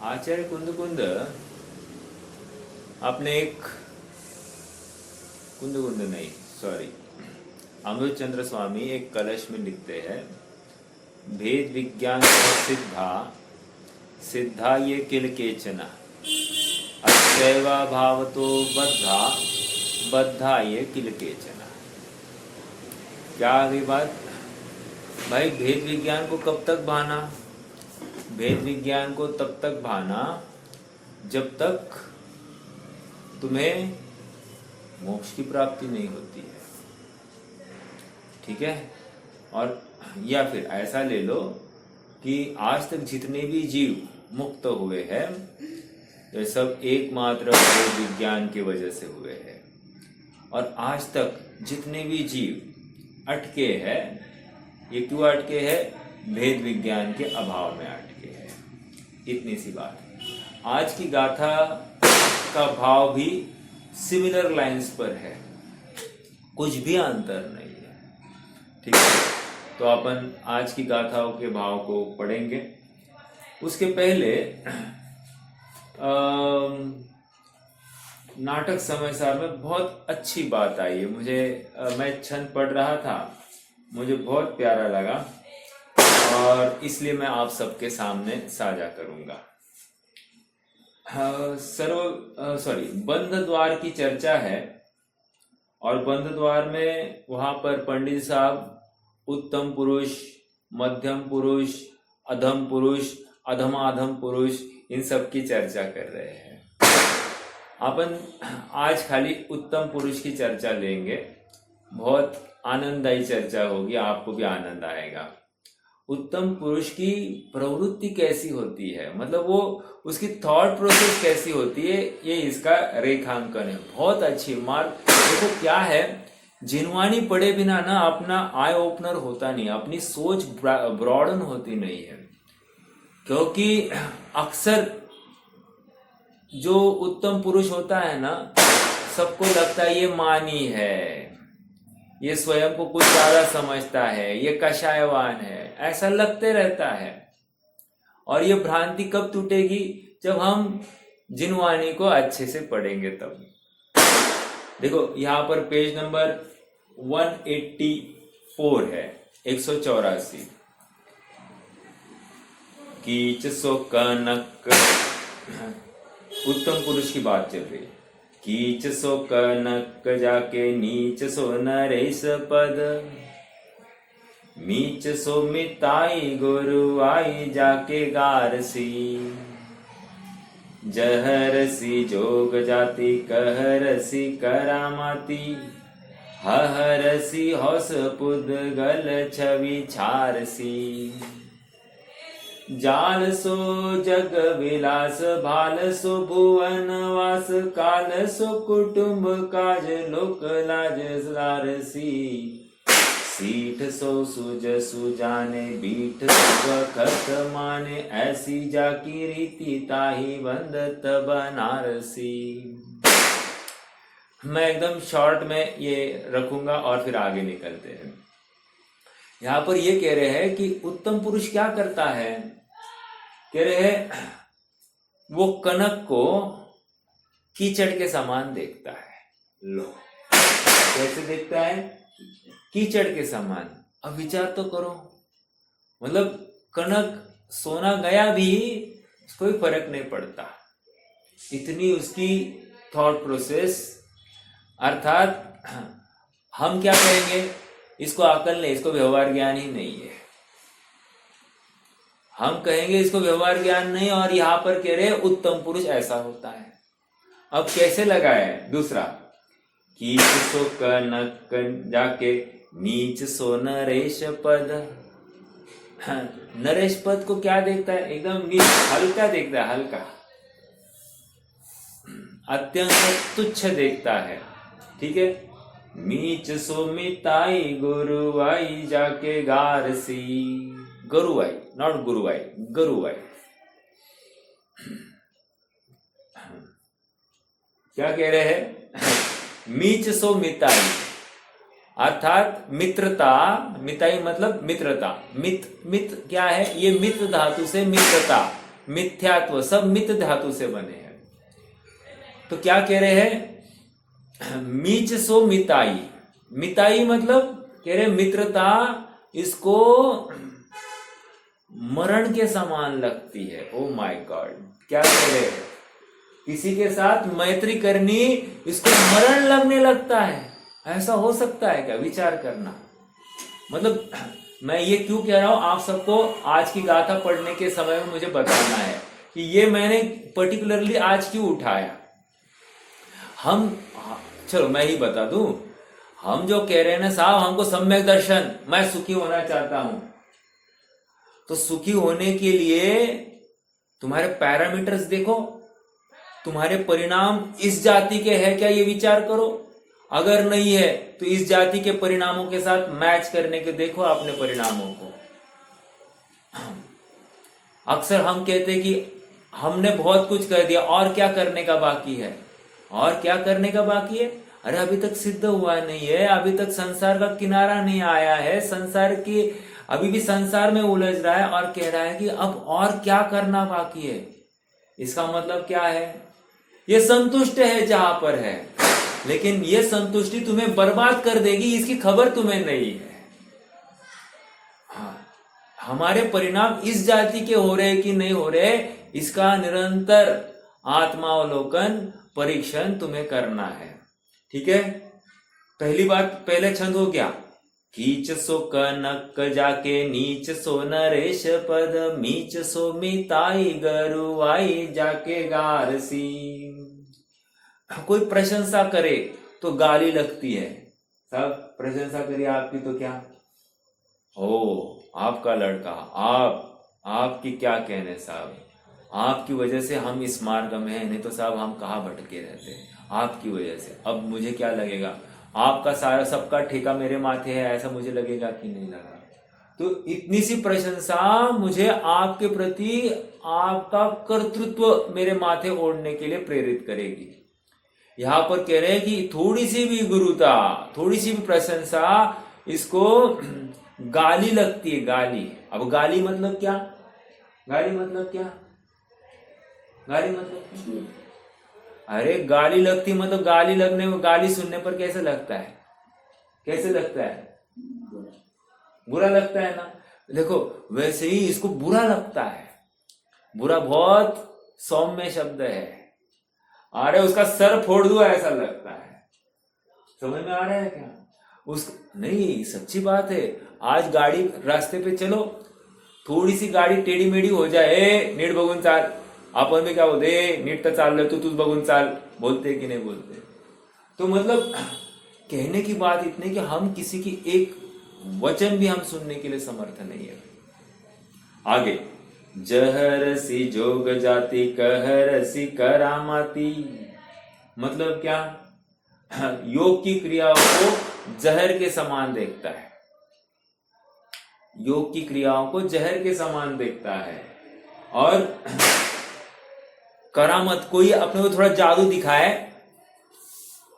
आचार्य कुंद आपने एक कुंद नहीं, सॉरी, अमृत चंद्र स्वामी एक कलश में लिखते हैं, भेद विज्ञान सिद्धा सिद्धा ये किल केचना अत्यवा भावतो बद्धा बद्धा ये किल केचना। क्या अभी बात भाई, भेद विज्ञान को कब तक भाना? भेद विज्ञान को तब तक भाना जब तक तुम्हें मोक्ष की प्राप्ति नहीं होती है, ठीक है? और या फिर ऐसा ले लो कि आज तक जितने भी जीव मुक्त हुए हैं ये सब एकमात्र भेद विज्ञान की वजह से हुए हैं, और आज तक जितने भी जीव अटके हैं ये क्यों अटके हैं? भेद विज्ञान के अभाव में अटके हैं। इतनी सी बात। आज की गाथा का भाव भी सिमिलर लाइंस पर है, कुछ भी अंतर नहीं है, ठीक है? तो अपन आज की गाथाओं के भाव को पढ़ेंगे। उसके पहले नाटक समय सार में बहुत अच्छी बात आई है मुझे। मैं छंद पढ़ रहा था, मुझे बहुत प्यारा लगा और इसलिए मैं आप सबके सामने साझा करूंगा। बंध द्वार की चर्चा है और बंध द्वार में वहां पर पंडित साहब उत्तम पुरुष, मध्यम पुरुष, अधम पुरुष, अधमाधम पुरुष, इन सब की चर्चा कर रहे हैं। अपन आज खाली उत्तम पुरुष की चर्चा लेंगे, बहुत आनंददायी चर्चा होगी, आपको भी आनंद आएगा। उत्तम पुरुष की प्रवृत्ति कैसी होती है, मतलब वो उसकी थॉट प्रोसेस कैसी होती है, ये इसका रेखांकन है। बहुत अच्छी मार्ग। देखो क्या है, जिनवानी पढ़े बिना ना अपना आई ओपनर होता नहीं, अपनी सोच ब्रॉडन होती नहीं है। क्योंकि अक्सर जो उत्तम पुरुष होता है ना, सबको लगता है ये मानी है, ये स्वयं को कुछ ज्यादा समझता है, ये कषायवान है, ऐसा लगते रहता है। और ये भ्रांति कब टूटेगी? जब हम जिनवानी को अच्छे से पढ़ेंगे तब। देखो यहाँ पर पेज नंबर 184 है, 184। कीच सो कनक, उत्तम पुरुष की बात चल रही है। कीच सो कनक जाके नीच सो नरेश पद, मीच सो मिताई गुरु आई जाके गारसी, जहरसी जोग जाति कहरसी करामाती, हहरसी हौस पुद्गल छवि छारसी, जाल सो जग विलास भाल सो भुवन वास, काल सो कुटुंब काज लोक लाज लारसी, सीठ सो सुज सुजाने बीठ वखत माने, ऐसी जाकी रीति ताही बंदत बनारसी। मैं एकदम शॉर्ट में ये रखूंगा और फिर आगे निकलते हैं। यहाँ पर ये कह रहे हैं कि उत्तम पुरुष क्या करता है, कह रहे हैं वो कनक को कीचड़ के समान देखता है। लो कैसे देखता है? कीचड़ के समान। अब विचार तो करो, मतलब कनक सोना गया भी कोई फर्क नहीं पड़ता, इतनी उसकी थॉट प्रोसेस। अर्थात हम क्या कहेंगे, इसको अकल नहीं, इसको व्यवहार ज्ञान ही नहीं है। हम कहेंगे इसको व्यवहार ज्ञान नहीं, और यहां पर कह रहे हैं उत्तम पुरुष ऐसा होता है। अब कैसे लगा है दूसरा, कीच सो कनक जाके नीच सो नरेश पद। नरेश पद को क्या देखता है? एकदम नीच, हल्का देखता है, हल्का, अत्यंत तुच्छ देखता है, ठीक है? मीच सो मिताई गुरुवाई जाके गारसी, गुरुवाई, नॉट गुरुवाई, गुरुवाई। क्या कह रहे हैं? मीच सो मिताई, अर्थात मित्रता, मिताई मतलब मित्रता, मित क्या है, ये मित धातु से मित्रता, मिथ्यात्व सब मित धातु से बने हैं। तो क्या कह रहे हैं, मीच सो मिताई, मिताई मतलब कह रहे मित्रता इसको मरण के समान लगती है। ओ माय गॉड, क्या कह रहे हैं, किसी के साथ मैत्री करनी इसको मरण लगने लगता है। ऐसा हो सकता है क्या, विचार करना। मतलब मैं ये क्यों कह रहा हूं, आप सबको आज की गाथा पढ़ने के समय में मुझे बताना है कि ये मैंने पर्टिकुलरली आज क्यों उठाया। हम चलो मैं ही बता दूं, हम जो कह रहे हैं ना साहब, हमको सम्यक दर्शन, मैं सुखी होना चाहता हूं, तो सुखी होने के लिए तुम्हारे पैरामीटर्स देखो, तुम्हारे परिणाम इस जाति के हैं क्या, ये विचार करो। अगर नहीं है तो इस जाति के परिणामों के साथ मैच करने के देखो अपने परिणामों को। अक्सर हम कहते हैं कि हमने बहुत कुछ कर दिया, और क्या करने का बाकी है, और क्या करने का बाकी है। अरे अभी तक सिद्ध हुआ नहीं है, अभी तक संसार का किनारा नहीं आया है, संसार की अभी भी संसार में उलझ रहा है और कह रहा है कि अब और क्या करना बाकी है। इसका मतलब क्या है, ये संतुष्ट है जहां पर है, लेकिन ये संतुष्टि तुम्हें बर्बाद कर देगी, इसकी खबर तुम्हें नहीं है। हाँ, हमारे परिणाम इस जाति के हो रहे कि नहीं हो रहे, इसका निरंतर आत्मावलोकन परीक्षण तुम्हें करना है। ठीक है, पहली बात, पहले छंद हो गया, कीच सो कनक जाके नीच सो नरेश पद, मीच सो मिताई गरुवाई जाके गारसी। कोई प्रशंसा करे तो गाली लगती है, सब प्रशंसा करिए आपकी तो क्या हो, आपका लड़का, आपकी क्या कहने साहब, आपकी वजह से हम इस मार्ग में हैं, नहीं तो साहब हम कहाँ भटके रहते हैं, आपकी वजह से। अब मुझे क्या लगेगा, आपका सारा सबका ठेका मेरे माथे है, ऐसा मुझे लगेगा कि नहीं लगा। तो इतनी सी प्रशंसा मुझे आपके प्रति आपका कर्तृत्व मेरे माथे ओढ़ने के लिए प्रेरित करेगी। यहां पर कह रहे हैं कि थोड़ी सी भी गुरुता, थोड़ी सी भी प्रशंसा, इसको गाली लगती है, गाली। अब गाली मतलब क्या, गाली मतलब क्या, गाली मतलब, अरे गाली लगती मतलब गाली लगने में, गाली सुनने पर कैसे लगता है, कैसे लगता है, बुरा लगता है ना। देखो वैसे ही इसको बुरा लगता है, बुरा बहुत सौम्य शब्द है, अरे उसका सर फोड़ दो ऐसा लगता है। समझ में आ रहा है क्या, उस नहीं, सच्ची बात है। आज गाड़ी रास्ते पे चलो, थोड़ी सी गाड़ी टेढ़ी मेढ़ी हो जाए, नीट बघून चाल, आपण में क्या बोलते, नीट तर चाललं तूच बघून चाल, बोलते कि नहीं बोलते। तो मतलब कहने की बात इतनी कि हम किसी की एक वचन भी हम सुनने के लिए समर्थ नहीं है। आगे, जहरसी जोग जाति कहरसी करामाती, मतलब क्या, योग की क्रियाओं को जहर के समान देखता है, योग की क्रियाओं को जहर के समान देखता है। और करामत, कोई अपने को थोड़ा जादू दिखाए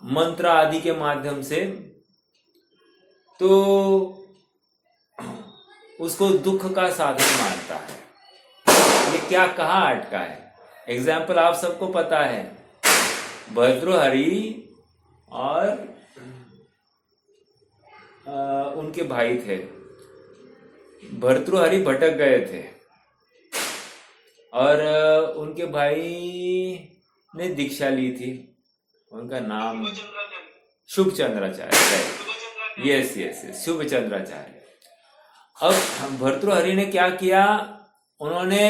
मंत्र आदि के माध्यम से, तो उसको दुख का साधन मानता है। ये क्या कहाँ अटका है, एग्जाम्पल आप सबको पता है, भर्तृहरि और उनके भाई थे। भर्तृहरि भटक गए थे और उनके भाई ने दीक्षा ली थी, उनका नाम शुभचंद्राचार्य, यस यस यस, शुभचंद्राचार्य। अब भर्तृहरि ने क्या किया, उन्होंने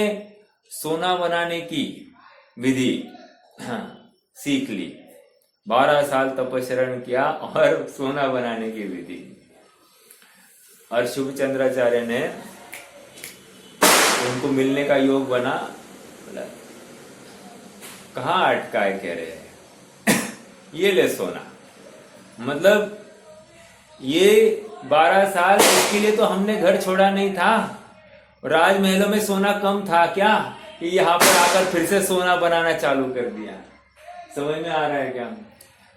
सोना बनाने की विधि सीख ली, 12 साल तपस्या किया और सोना बनाने की विधि। और शुभचंद्राचार्य ने उनको मिलने का योग बना, बोला कहाँ अटका है, कह रहे हैं ये ले सोना। मतलब ये 12 साल इसके लिए तो हमने घर छोड़ा नहीं था, राजमहलों में सोना कम था क्या कि यहाँ पर आकर फिर से सोना बनाना चालू कर दिया। समझ में आ रहा है क्या।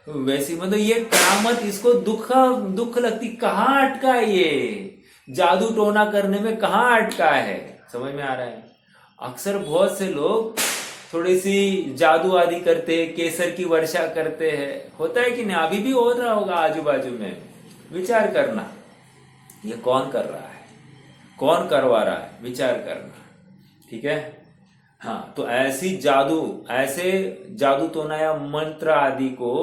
वैसी मतलब ये करामत, इसको दुख लगती, कहाँ अटका है ये, जादू टोना करने में कहाँ अटका है, समझ में आ रहा है। अक्सर बहुत से लोग थोड़ी सी जादू आदि करते, केसर की वर्षा करते हैं, होता है कि नहीं, अभी भी हो रहा होगा आजू बाजू में। विचार करना ये कौन कर रहा है, कौन करवा रहा है, विचार करना, ठीक है। हाँ, तो ऐसे जादू टोना या मंत्र आदि को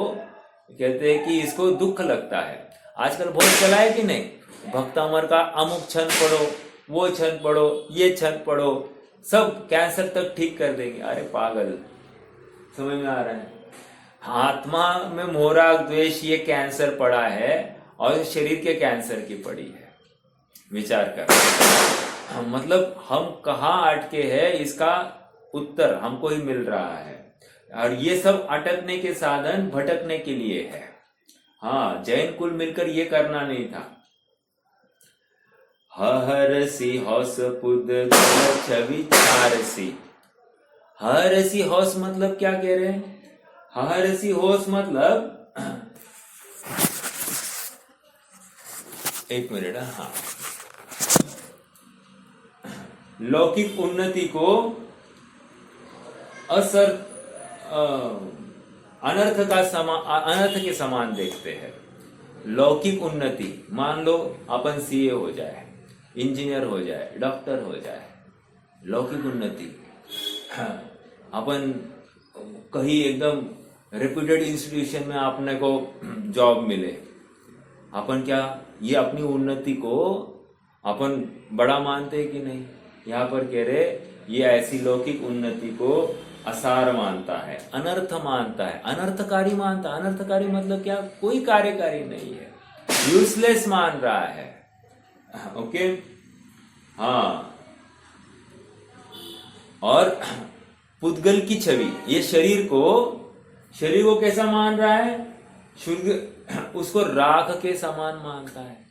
कहते हैं कि इसको दुख लगता है। आजकल बहुत चला है कि नहीं, भक्तामर का अमुक छंद पढ़ो, वो छंद पढ़ो, ये छंद पढ़ो, सब कैंसर तक ठीक कर देंगे। अरे पागल, समझ में आ रहा है। आत्मा में मोह राग द्वेष ये कैंसर पड़ा है और शरीर के कैंसर की पड़ी है, विचार कर। मतलब हम कहाँ अटके हैं इसका उत्तर हमको ही मिल रहा है, और ये सब अटकने के साधन भटकने के लिए है। हाँ, जैन कुल मिलकर ये करना नहीं था। हरसी हौस पुद छवि चारसी। हरसी हौस मतलब क्या कह रहे हैं, हरसी होश मतलब एक मिनट, हाँ, लौकिक उन्नति को अनर्थ के समान देखते हैं। लौकिक उन्नति, मान लो अपन सीए हो जाए, इंजीनियर हो जाए, डॉक्टर हो जाए, लौकिक उन्नति। हाँ, अपन कहीं एकदम रेप्यूटेड इंस्टीट्यूशन में अपने को जॉब मिले, अपन क्या ये अपनी उन्नति को अपन बड़ा मानते हैं कि नहीं। यहाँ पर कह रहे ये ऐसी लौकिक उन्नति को असार मानता है, अनर्थ मानता है, अनर्थकारी मानता है। अनर्थकारी मतलब क्या, कोई कार्यकारी नहीं है, यूजलेस मान रहा है। ओके, हाँ, और पुद्गल की छवि, ये शरीर को कैसा मान रहा है, उसको राख के समान मानता है।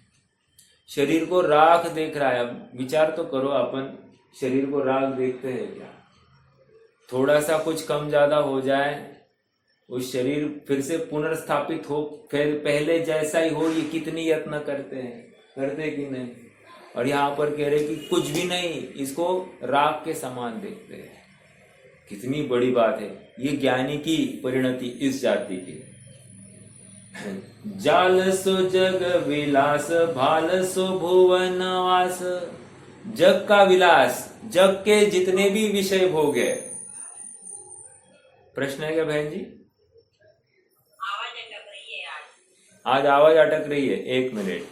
शरीर को राख देख रहा है। अब विचार तो करो, अपन शरीर को राख देखते हैं क्या, थोड़ा सा कुछ कम ज्यादा हो जाए उस शरीर फिर से पुनर्स्थापित हो, फिर पहले जैसा ही हो, ये कितनी यत्न करते कि नहीं। और यहाँ पर कह रहे कि कुछ भी नहीं, इसको राख के समान देखते हैं। कितनी बड़ी बात है, ये ज्ञानी की परिणति इस जाति की। जाल सो जग विलास, भाल सो भुवन वास। जग का विलास, जग के जितने भी विषय भोग है। प्रश्न है क्या बहन जी? आवाज अटक रही है आज आवाज अटक रही है, एक मिनट।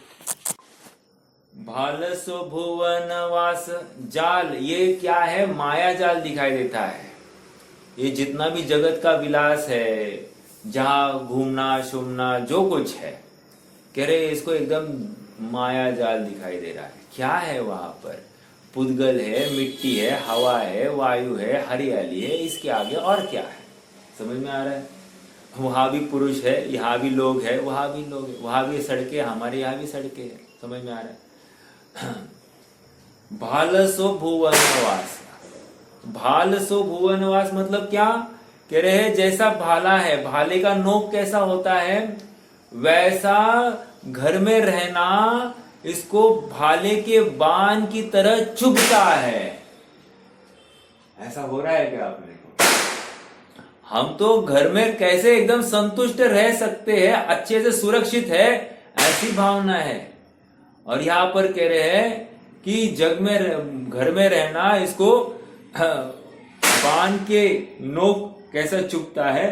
भाल सो भुवन वास, जाल ये क्या है, माया जाल दिखाई देता है। ये जितना भी जगत का विलास है, जहां घूमना शूमना जो कुछ है, कह रहे इसको एकदम माया जाल दिखाई दे रहा है। क्या है वहां पर, पुद्गल है, मिट्टी है, हवा है, वायु है, हरियाली है, इसके आगे और क्या है, समझ में आ रहा है। वहां भी पुरुष है, यहाँ भी लोग है, वहां भी लोग है, वहां भी सड़कें, हमारे यहाँ भी सड़कें है, समझ में आ रहा है। भालसो भुवनवास, भालसो भुवनवास मतलब क्या कह रहे हैं, जैसा भाला है, भाले का नोक कैसा होता है, वैसा घर में रहना इसको भाले के बाण की तरह चुभता है। ऐसा हो रहा है क्या अपने को? हम तो घर में कैसे एकदम संतुष्ट रह सकते हैं, अच्छे से सुरक्षित है, ऐसी भावना है। और यहां पर कह रहे हैं कि जग में घर में रहना इसको बाण के नोक कैसा चुभता है,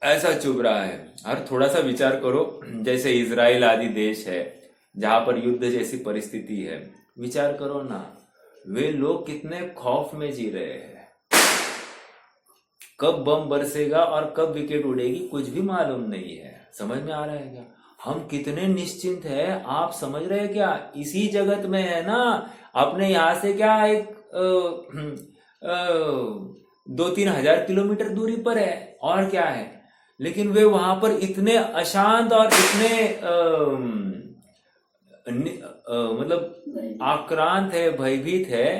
ऐसा चुभ रहा है। और थोड़ा सा विचार करो, जैसे इजराइल आदि देश है जहां पर युद्ध जैसी परिस्थिति है, विचार करो ना, वे लोग कितने खौफ में जी रहे हैं। कब बम बरसेगा और कब विकेट उड़ेगी कुछ भी मालूम नहीं है, समझ में आ रहा है क्या? हम कितने निश्चिंत है, आप समझ रहे हैं क्या? इसी जगत में है ना, अपने यहां से क्या एक 2-3 हजार किलोमीटर दूरी पर है, और क्या है। लेकिन वे वहां पर इतने अशांत और इतने मतलब आक्रांत है, भयभीत है,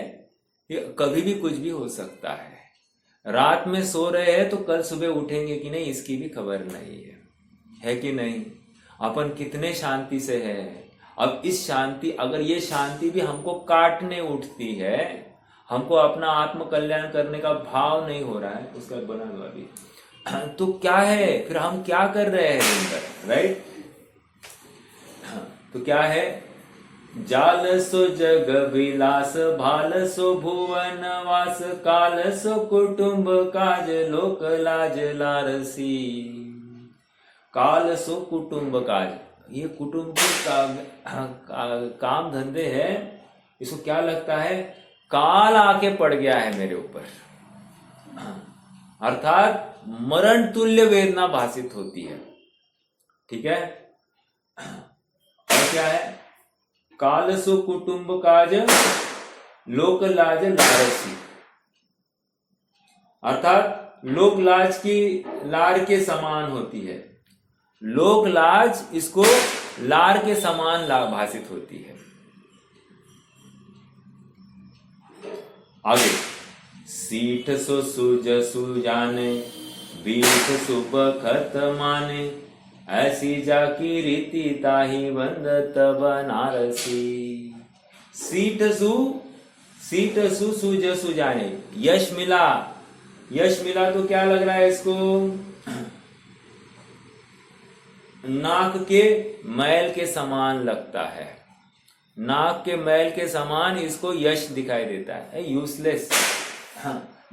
कभी भी कुछ भी हो सकता है। रात में सो रहे हैं तो कल सुबह उठेंगे कि नहीं इसकी भी खबर नहीं है। है कि नहीं? अपन कितने शांति से है। अब इस शांति, अगर ये शांति भी हमको काटने उठती है, हमको अपना आत्म कल्याण करने का भाव नहीं हो रहा है, उसका बना हुआ भी, तो क्या है फिर? हम क्या कर रहे हैं दिन भर, राइट? तो क्या है? जाल सो जग विलास, भाल सो भुवन वास, काल सो कुटुंब काज, लोक लाज लारसी। काल सो कुटुंब काज, ये कुटुंब के काम धंधे है, इसको क्या लगता है? काल आके पड़ गया है मेरे ऊपर, अर्थात मरण तुल्य वेदना भासित होती है। ठीक है? और क्या है? काल सो कुटुंब काज, लोक लाज लारसी, अर्थात लोक लाज की लार के समान होती है। लोक लाज इसको लार के समान भासित होती है। आगे, सीठ सो सूज सुजाने, बीठ सुब खत माने, ऐसी जाकी रीति ताही बंदत बनारसी। सीठ सु सूज सुजाने, यश मिला। यश मिला तो क्या लग रहा है इसको? नाक के मैल के समान लगता है। नाक के मैल के समान इसको यश दिखाई देता है, यूजलेस।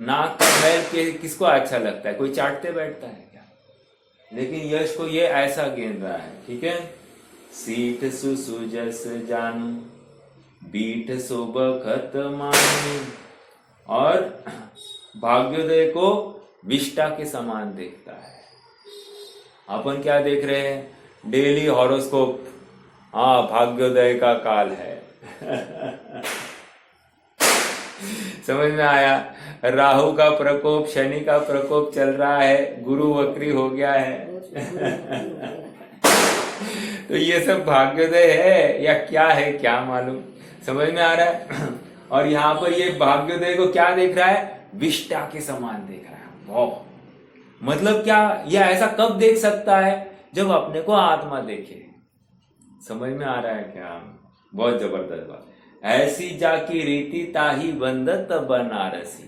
नाक का मैल के किसको अच्छा लगता है? कोई चाटते बैठता है क्या? लेकिन यश को ये ऐसा गिन रहा है। ठीक है? सीठ सुजस जानू, बीठ सुब खत मानू, और भाग्योदय को विष्टा के समान देखता है। अपन क्या देख रहे हैं? Daily horoscope. हाँ, भाग्योदय का काल है। समझ में आया? राहु का प्रकोप, शनि का प्रकोप चल रहा है, गुरु वक्री हो गया है। तो ये सब भाग्योदय है या क्या है, क्या मालूम? समझ में आ रहा है? और यहाँ पर ये भाग्योदय को क्या देख रहा है? विष्टा के समान देख रहा है। वाह! मतलब क्या? यह ऐसा कब देख सकता है? जब अपने को आत्मा देखे। समझ में आ रहा है क्या? बहुत जबरदस्त बात। ऐसी जाकी रीति ताही बंदत बनारसी,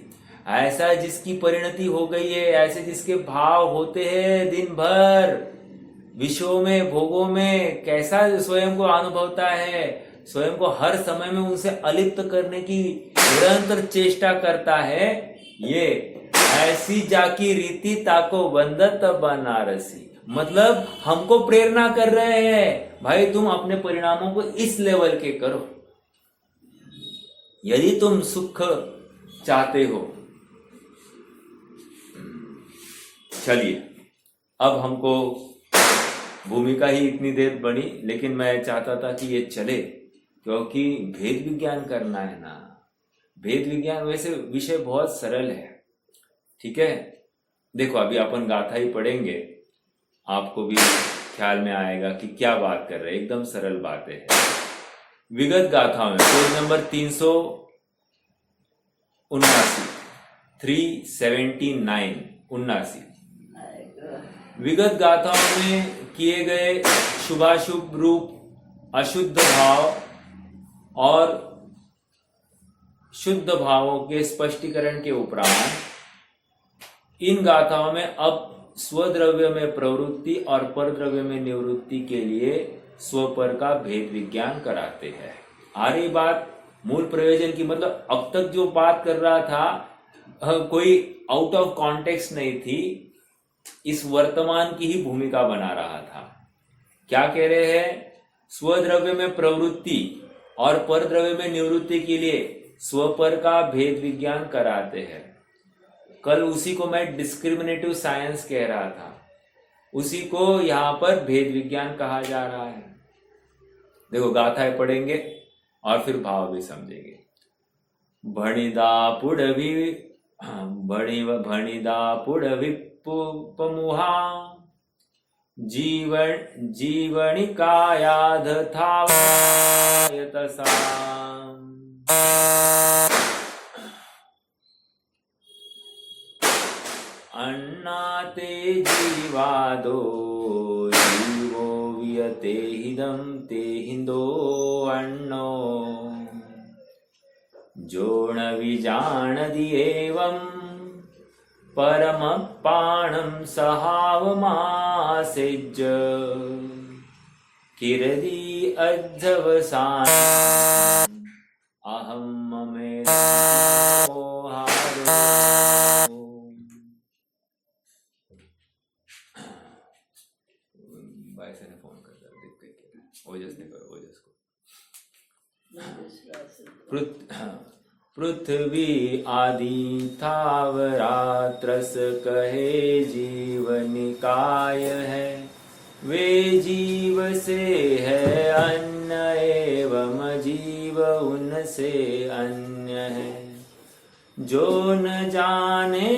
ऐसा जिसकी परिणति हो गई है, ऐसे जिसके भाव होते हैं दिन भर विषयों में, भोगों में, कैसा स्वयं को अनुभवता है, स्वयं को हर समय में उनसे अलिप्त करने की निरंतर चेष्टा करता है, ये ऐसी जाकी रीति ताको बंदत बनारसी। मतलब हमको प्रेरणा कर रहे हैं, भाई तुम अपने परिणामों को इस लेवल के करो। यदि तुम सुख चाहते हो, चलिए अब हमको भूमिका ही इतनी देर बनी, लेकिन मैं चाहता था कि ये चले, क्योंकि भेद विज्ञान करना है ना। भेद विज्ञान वैसे विषय बहुत सरल है। ठीक है? देखो अभी अपन गाथा ही पढ़ेंगे, आपको भी ख्याल में आएगा कि क्या बात कर रहे हैं। एकदम सरल बातें हैं। विगत गाथाओं में पेज नंबर 379 विगत गाथाओं में किए गए शुभाशुभ रूप, अशुद्ध भाव और शुद्ध भावों के स्पष्टीकरण के उपरांत इन गाथाओं में अब स्वद्रव्य में प्रवृत्ति और परद्रव्य में निवृत्ति के लिए स्वपर का भेद विज्ञान कराते हैं। आ रही बात मूल प्रयोजन की? मतलब अब तक जो बात कर रहा था कोई आउट ऑफ कॉन्टेक्स्ट नहीं थी, इस वर्तमान की ही भूमिका बना रहा था। क्या कह रहे हैं? स्वद्रव्य में प्रवृत्ति और परद्रव्य में निवृत्ति के लिए स्वपर का भेद विज्ञान कराते हैं। कल उसी को मैं डिस्क्रिमिनेटिव साइंस कह रहा था, उसी को यहां पर भेद विज्ञान कहा जा रहा है। देखो गाथाएं पढ़ेंगे और फिर भाव भी समझेंगे। भणिदा पुड़वी भणिदा पुड़वी पमुहा जीवनिकायाध थावयतसा अन्नाते जीवादो वियते हिदं ते हिंदो अन्नो जो न विजानति एवं परमपाणं सहावमासेज्ज किरदि अध्यवसान अहम ममेदो बायसे ने फोन कर दिया देख के ओजस ने करो ओजस को पृथ्वी आदि थावरात्रस कहे जीव निकाय है वे जीव से है अन्न एवं जीव उनसे अन्य है जो न जाने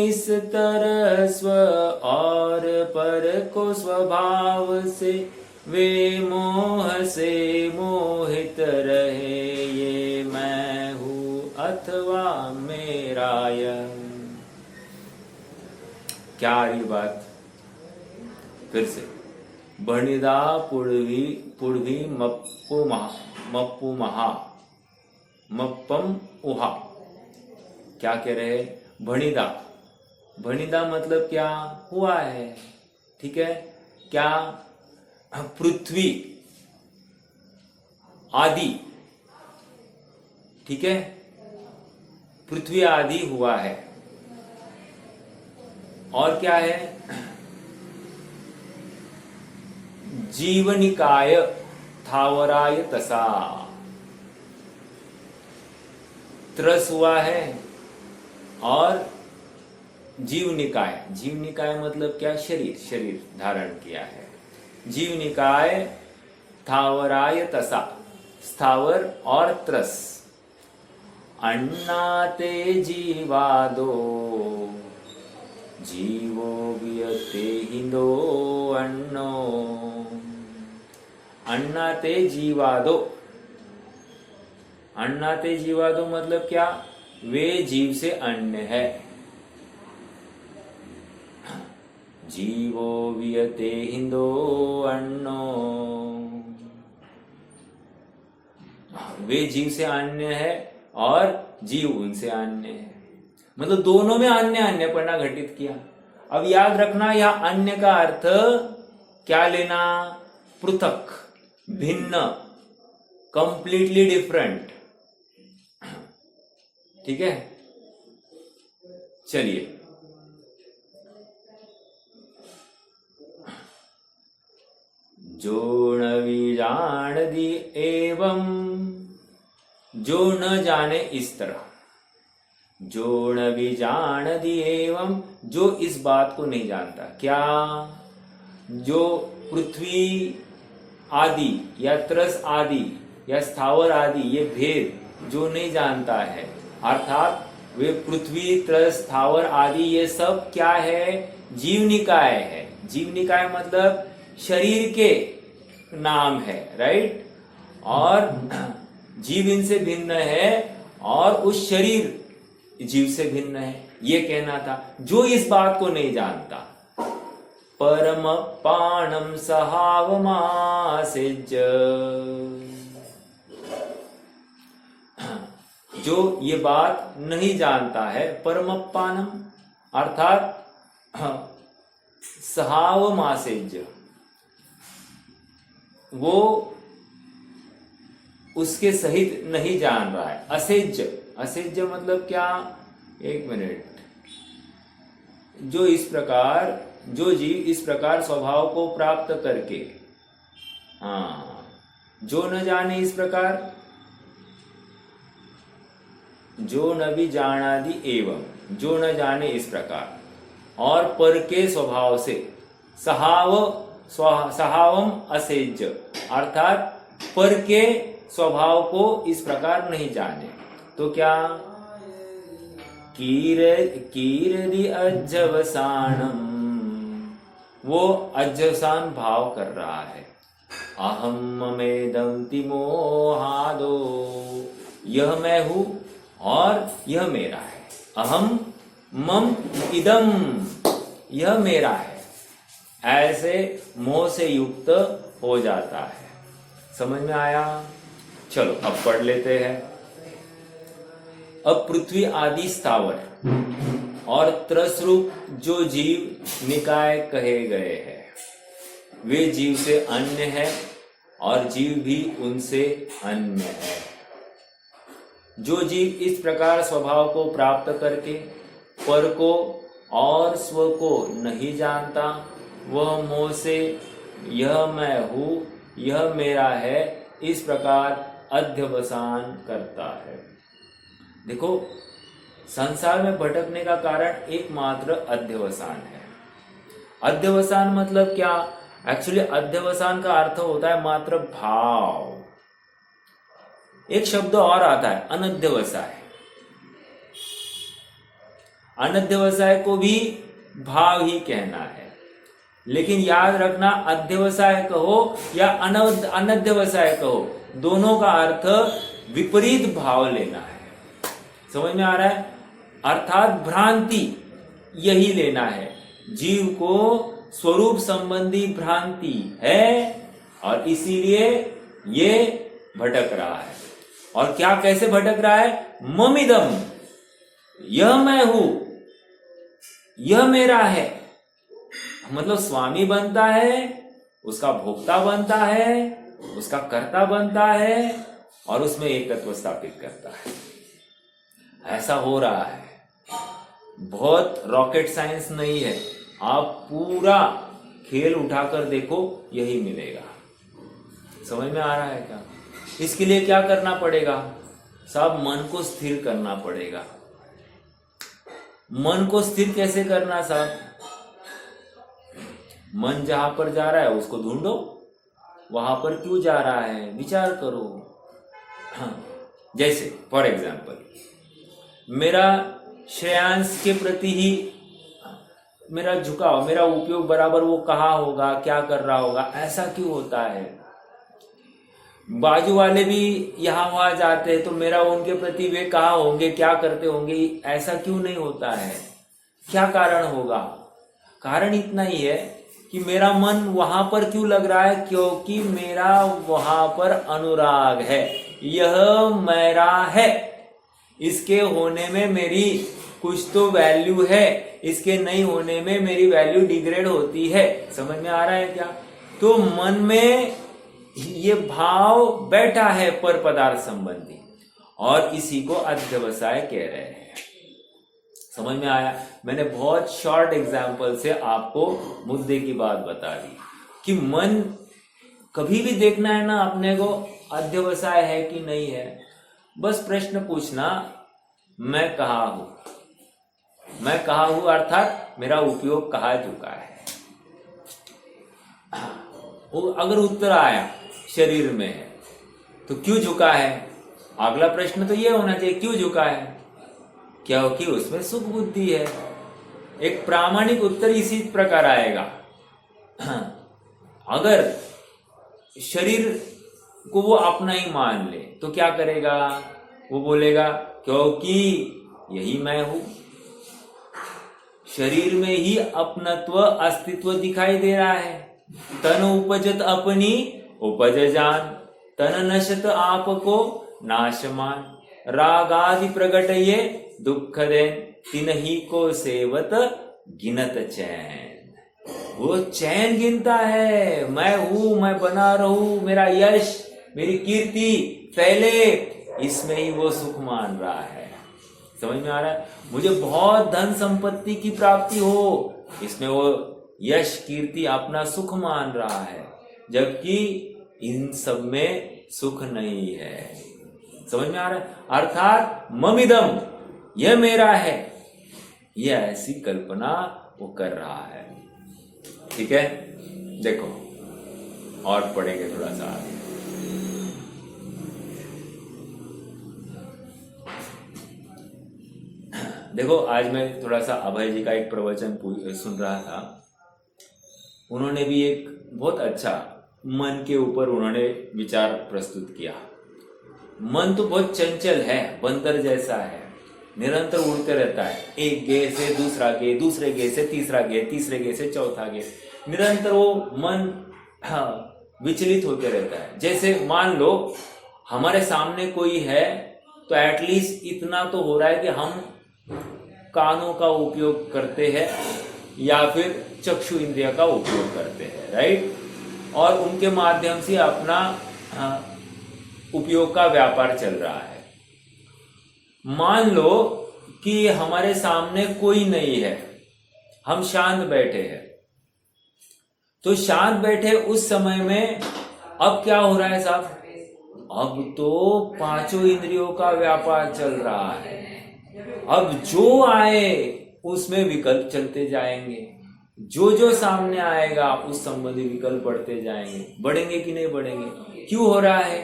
इस तरह स्व और पर को स्वभाव से वे मोह से मोहित रहे ये मैं हूँ अथवा मेरा यह। क्या ये बात फिर से भणिदा पुड़वी मप्पु महा मप्पम उहा। क्या कह रहे भणिदा भणिदा मतलब क्या हुआ है ठीक है क्या पृथ्वी आदि ठीक है पृथ्वी आदि हुआ है और क्या है जीवनिकाय थावराय तसा त्रस हुआ है और जीवनिकाय जीवनिकाय मतलब क्या शरीर धारण किया है जीवनिकाय थावराय तसा स्थावर और त्रस अन्नाते जीवादो जीवो वियते हिंदो अन्नो अन्नाते जीवादो मतलब क्या वे जीव से अन्य है जीवो वियते हिंदो अन्नो वे जीव से अन्य है और जीव उनसे अन्य है मतलब दोनों में अन्य अन्य पढ़ना घटित किया। अब याद रखना यह अन्य का अर्थ क्या लेना पृथक भिन्न कंप्लीटली डिफरेंट ठीक है। चलिए जो न विजान दी एवं जो न जाने इस तरह जो न विजान दी एवं जो इस बात को नहीं जानता क्या जो पृथ्वी आदि या त्रस आदि या स्थावर आदि ये भेद जो नहीं जानता है अर्थात वे पृथ्वी त्रस स्थावर आदि ये सब क्या है जीवनिकाय है। जीवनिकाय मतलब शरीर के नाम है राइट और जीव इनसे भिन्न है और उस शरीर जीव से भिन्न है ये कहना था जो इस बात को नहीं जानता परम पाणम सहावमासेज जो ये बात नहीं जानता है परमपानम अर्थात सहावमासेज वो उसके सहित नहीं जान रहा है। असेज्य मतलब क्या एक मिनट जो इस प्रकार जो जीव इस प्रकार स्वभाव को प्राप्त करके जो न जाने इस प्रकार जो न भी जानादि एवं जो न जाने इस प्रकार और पर के स्वभाव से सहावम असेज्य अर्थात पर के स्वभाव को इस प्रकार नहीं जाने तो क्या कीरदि अज्जवसानम वो अज्जवसान भाव कर रहा है अहम ममेदम तिमोहादो यह मैं हूं और यह मेरा है अहम मम इदम यह मेरा है ऐसे मोह से युक्त हो जाता है। समझ में आया? चलो अब पढ़ लेते हैं। अब पृथ्वी आदि स्थावर और त्रसरूप जो जीव निकाय कहे गए हैं वे जीव से अन्य है और जीव भी उनसे अन्य है। जो जीव इस प्रकार स्वभाव को प्राप्त करके पर को और स्व को नहीं जानता वह मोह से यह मैं हूं, यह मेरा है, इस प्रकार अध्यवसान करता है। देखो, संसार में भटकने का कारण एकमात्र अध्यवसान है। अध्यवसान मतलब क्या? एक्चुअली अध्यवसान का अर्थ होता है मात्र भाव। एक शब्द और आता है अनध्यवसाय। अनध्यवसाय को भी भाव ही कहना है, लेकिन याद रखना अध्यवसाय कहो या अनध्यवसाय कहो, दोनों का अर्थ विपरीत भाव लेना है। समझ में आ रहा है? अर्थात भ्रांति यही लेना है। जीव को स्वरूप संबंधी भ्रांति है और इसीलिए ये भटक रहा है। और क्या, कैसे भटक रहा है? ममिदम, यह मैं हूं, यह मेरा है। मतलब स्वामी बनता है, उसका भोक्ता बनता है, उसका कर्ता बनता है और उसमें एकत्व स्थापित करता है। ऐसा हो रहा है। बहुत रॉकेट साइंस नहीं है। आप पूरा खेल उठाकर देखो, यही मिलेगा। समझ में आ रहा है क्या? इसके लिए क्या करना पड़ेगा? सब मन को स्थिर करना पड़ेगा। मन को स्थिर कैसे करना साहब? मन जहां पर जा रहा है उसको ढूंढो, वहां पर क्यों जा रहा है विचार करो। हाँ, जैसे फॉर एग्जाम्पल मेरा श्रेयांश के प्रति ही मेरा झुकाव, मेरा उपयोग बराबर वो कहाँ होगा, क्या कर रहा होगा, ऐसा क्यों होता है? बाजू वाले भी यहाँ वहां जाते हैं तो मेरा उनके प्रति वे कहाँ होंगे, क्या करते होंगे, ऐसा क्यों नहीं होता है? क्या कारण होगा? कारण इतना ही है कि मेरा मन वहां पर क्यों लग रहा है? क्योंकि मेरा वहां पर अनुराग है। यह मेरा है, इसके होने में मेरी कुछ तो वैल्यू है, इसके नहीं होने में मेरी वैल्यू डिग्रेड होती है। समझ में आ रहा है क्या? तो मन में ये भाव बैठा है पर पदार्थ संबंधी, और इसी को अध्यवसाय कह रहे हैं। समझ में आया? मैंने बहुत शॉर्ट एग्जाम्पल से आपको मुद्दे की बात बता दी कि मन कभी भी देखना है ना अपने को, अध्यवसाय है कि नहीं है। बस प्रश्न पूछना, मैं कहाँ हूं, मैं कहाँ हूं अर्थात मेरा उपयोग कहाँ झुका है। अगर उत्तर आया शरीर में है तो क्यों झुका है? अगला प्रश्न तो ये होना चाहिए, क्यों झुका है? क्योंकि उसमें सुख बुद्धि है। एक प्रामाणिक उत्तर इसी प्रकार आएगा। अगर शरीर को वो अपना ही मान ले तो क्या करेगा? वो बोलेगा क्योंकि यही मैं हूं। शरीर में ही अपनत्व अस्तित्व दिखाई दे रहा है। तन उपजत अपनी उपज जान, तन नशत आप को नाशमान, रागादि प्रगट ये दुख देन, तिन्ही को सेवत गिनत चैन। वो चैन गिनता है, मैं हूं, मैं बना रहूं, मेरा यश, मेरी कीर्ति फैले, इसमें ही वो सुख मान रहा है। समझ में आ रहा है? मुझे बहुत धन संपत्ति की प्राप्ति हो, इसमें वो यश कीर्ति अपना सुख मान रहा है, जबकि इन सब में सुख नहीं है। समझ में आ रहा है? अर्थात ममिदम, यह मेरा है, यह ऐसी कल्पना वो कर रहा है। ठीक है, देखो और पढ़ेंगे थोड़ा सा आगे। देखो, आज मैं थोड़ा सा अभय जी का एक प्रवचन सुन रहा था। उन्होंने भी एक बहुत अच्छा मन के ऊपर उन्होंने विचार प्रस्तुत किया। मन तो बहुत चंचल है, बंदर जैसा है, निरंतर उड़ते रहता है। एक गे से दूसरा गे, दूसरे गे से तीसरा गे, तीसरे गे से चौथा गे, निरंतर वो मन विचलित होते रहता है। जैसे मान लो हमारे सामने कोई है तो एटलीस्ट इतना तो हो रहा है कि हम कानों का उपयोग करते हैं या फिर चक्षु इंद्रिय का उपयोग करते हैं, राइट, और उनके माध्यम से अपना उपयोग का व्यापार चल रहा है। मान लो कि हमारे सामने कोई नहीं है, हम शांत बैठे हैं, तो शांत बैठे उस समय में अब क्या हो रहा है साहब, अब तो पांचों इंद्रियों का व्यापार चल रहा है। अब जो आए उसमें विकल्प चलते जाएंगे, जो जो सामने आएगा उस संबंधी विकल्प बढ़ते जाएंगे। बढ़ेंगे कि नहीं बढ़ेंगे? क्यों हो रहा है?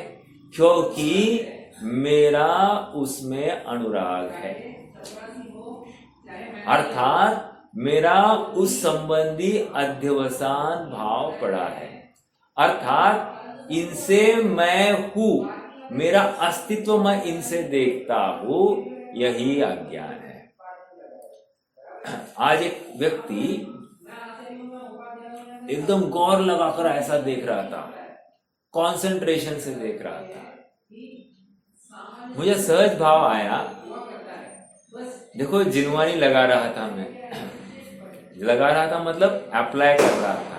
क्योंकि मेरा उसमें अनुराग है, अर्थात मेरा उस संबंधी अध्यवसान भाव पड़ा है, अर्थात इनसे मैं हूं, मेरा अस्तित्व मैं इनसे देखता हूं, यही अज्ञान है। आज एक व्यक्ति एकदम गौर लगाकर ऐसा देख रहा था, कंसंट्रेशन से देख रहा था। मुझे सहज भाव आया, देखो जिनवानी लगा रहा था, मैं लगा रहा था मतलब अप्लाई कर रहा था।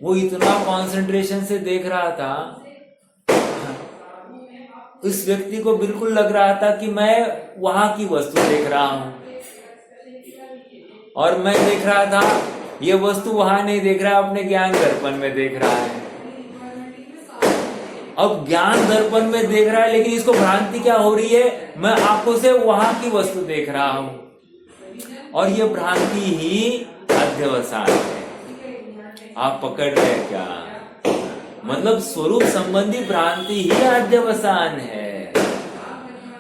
वो इतना कंसंट्रेशन से देख रहा था, उस व्यक्ति को बिल्कुल लग रहा था कि मैं वहां की वस्तु देख रहा हूं, और मैं देख रहा था ये वस्तु वहां नहीं देख रहा, अपने ज्ञान दर्पण में देख रहा है। अब ज्ञान दर्पण में देख रहा है, लेकिन इसको भ्रांति क्या हो रही है, मैं आंखों से वहां की वस्तु देख रहा हूं, और ये भ्रांति ही अध्यवसान है। आप पकड़ रहे हैं क्या? मतलब स्वरूप संबंधी भ्रांति ही अध्यवसान है।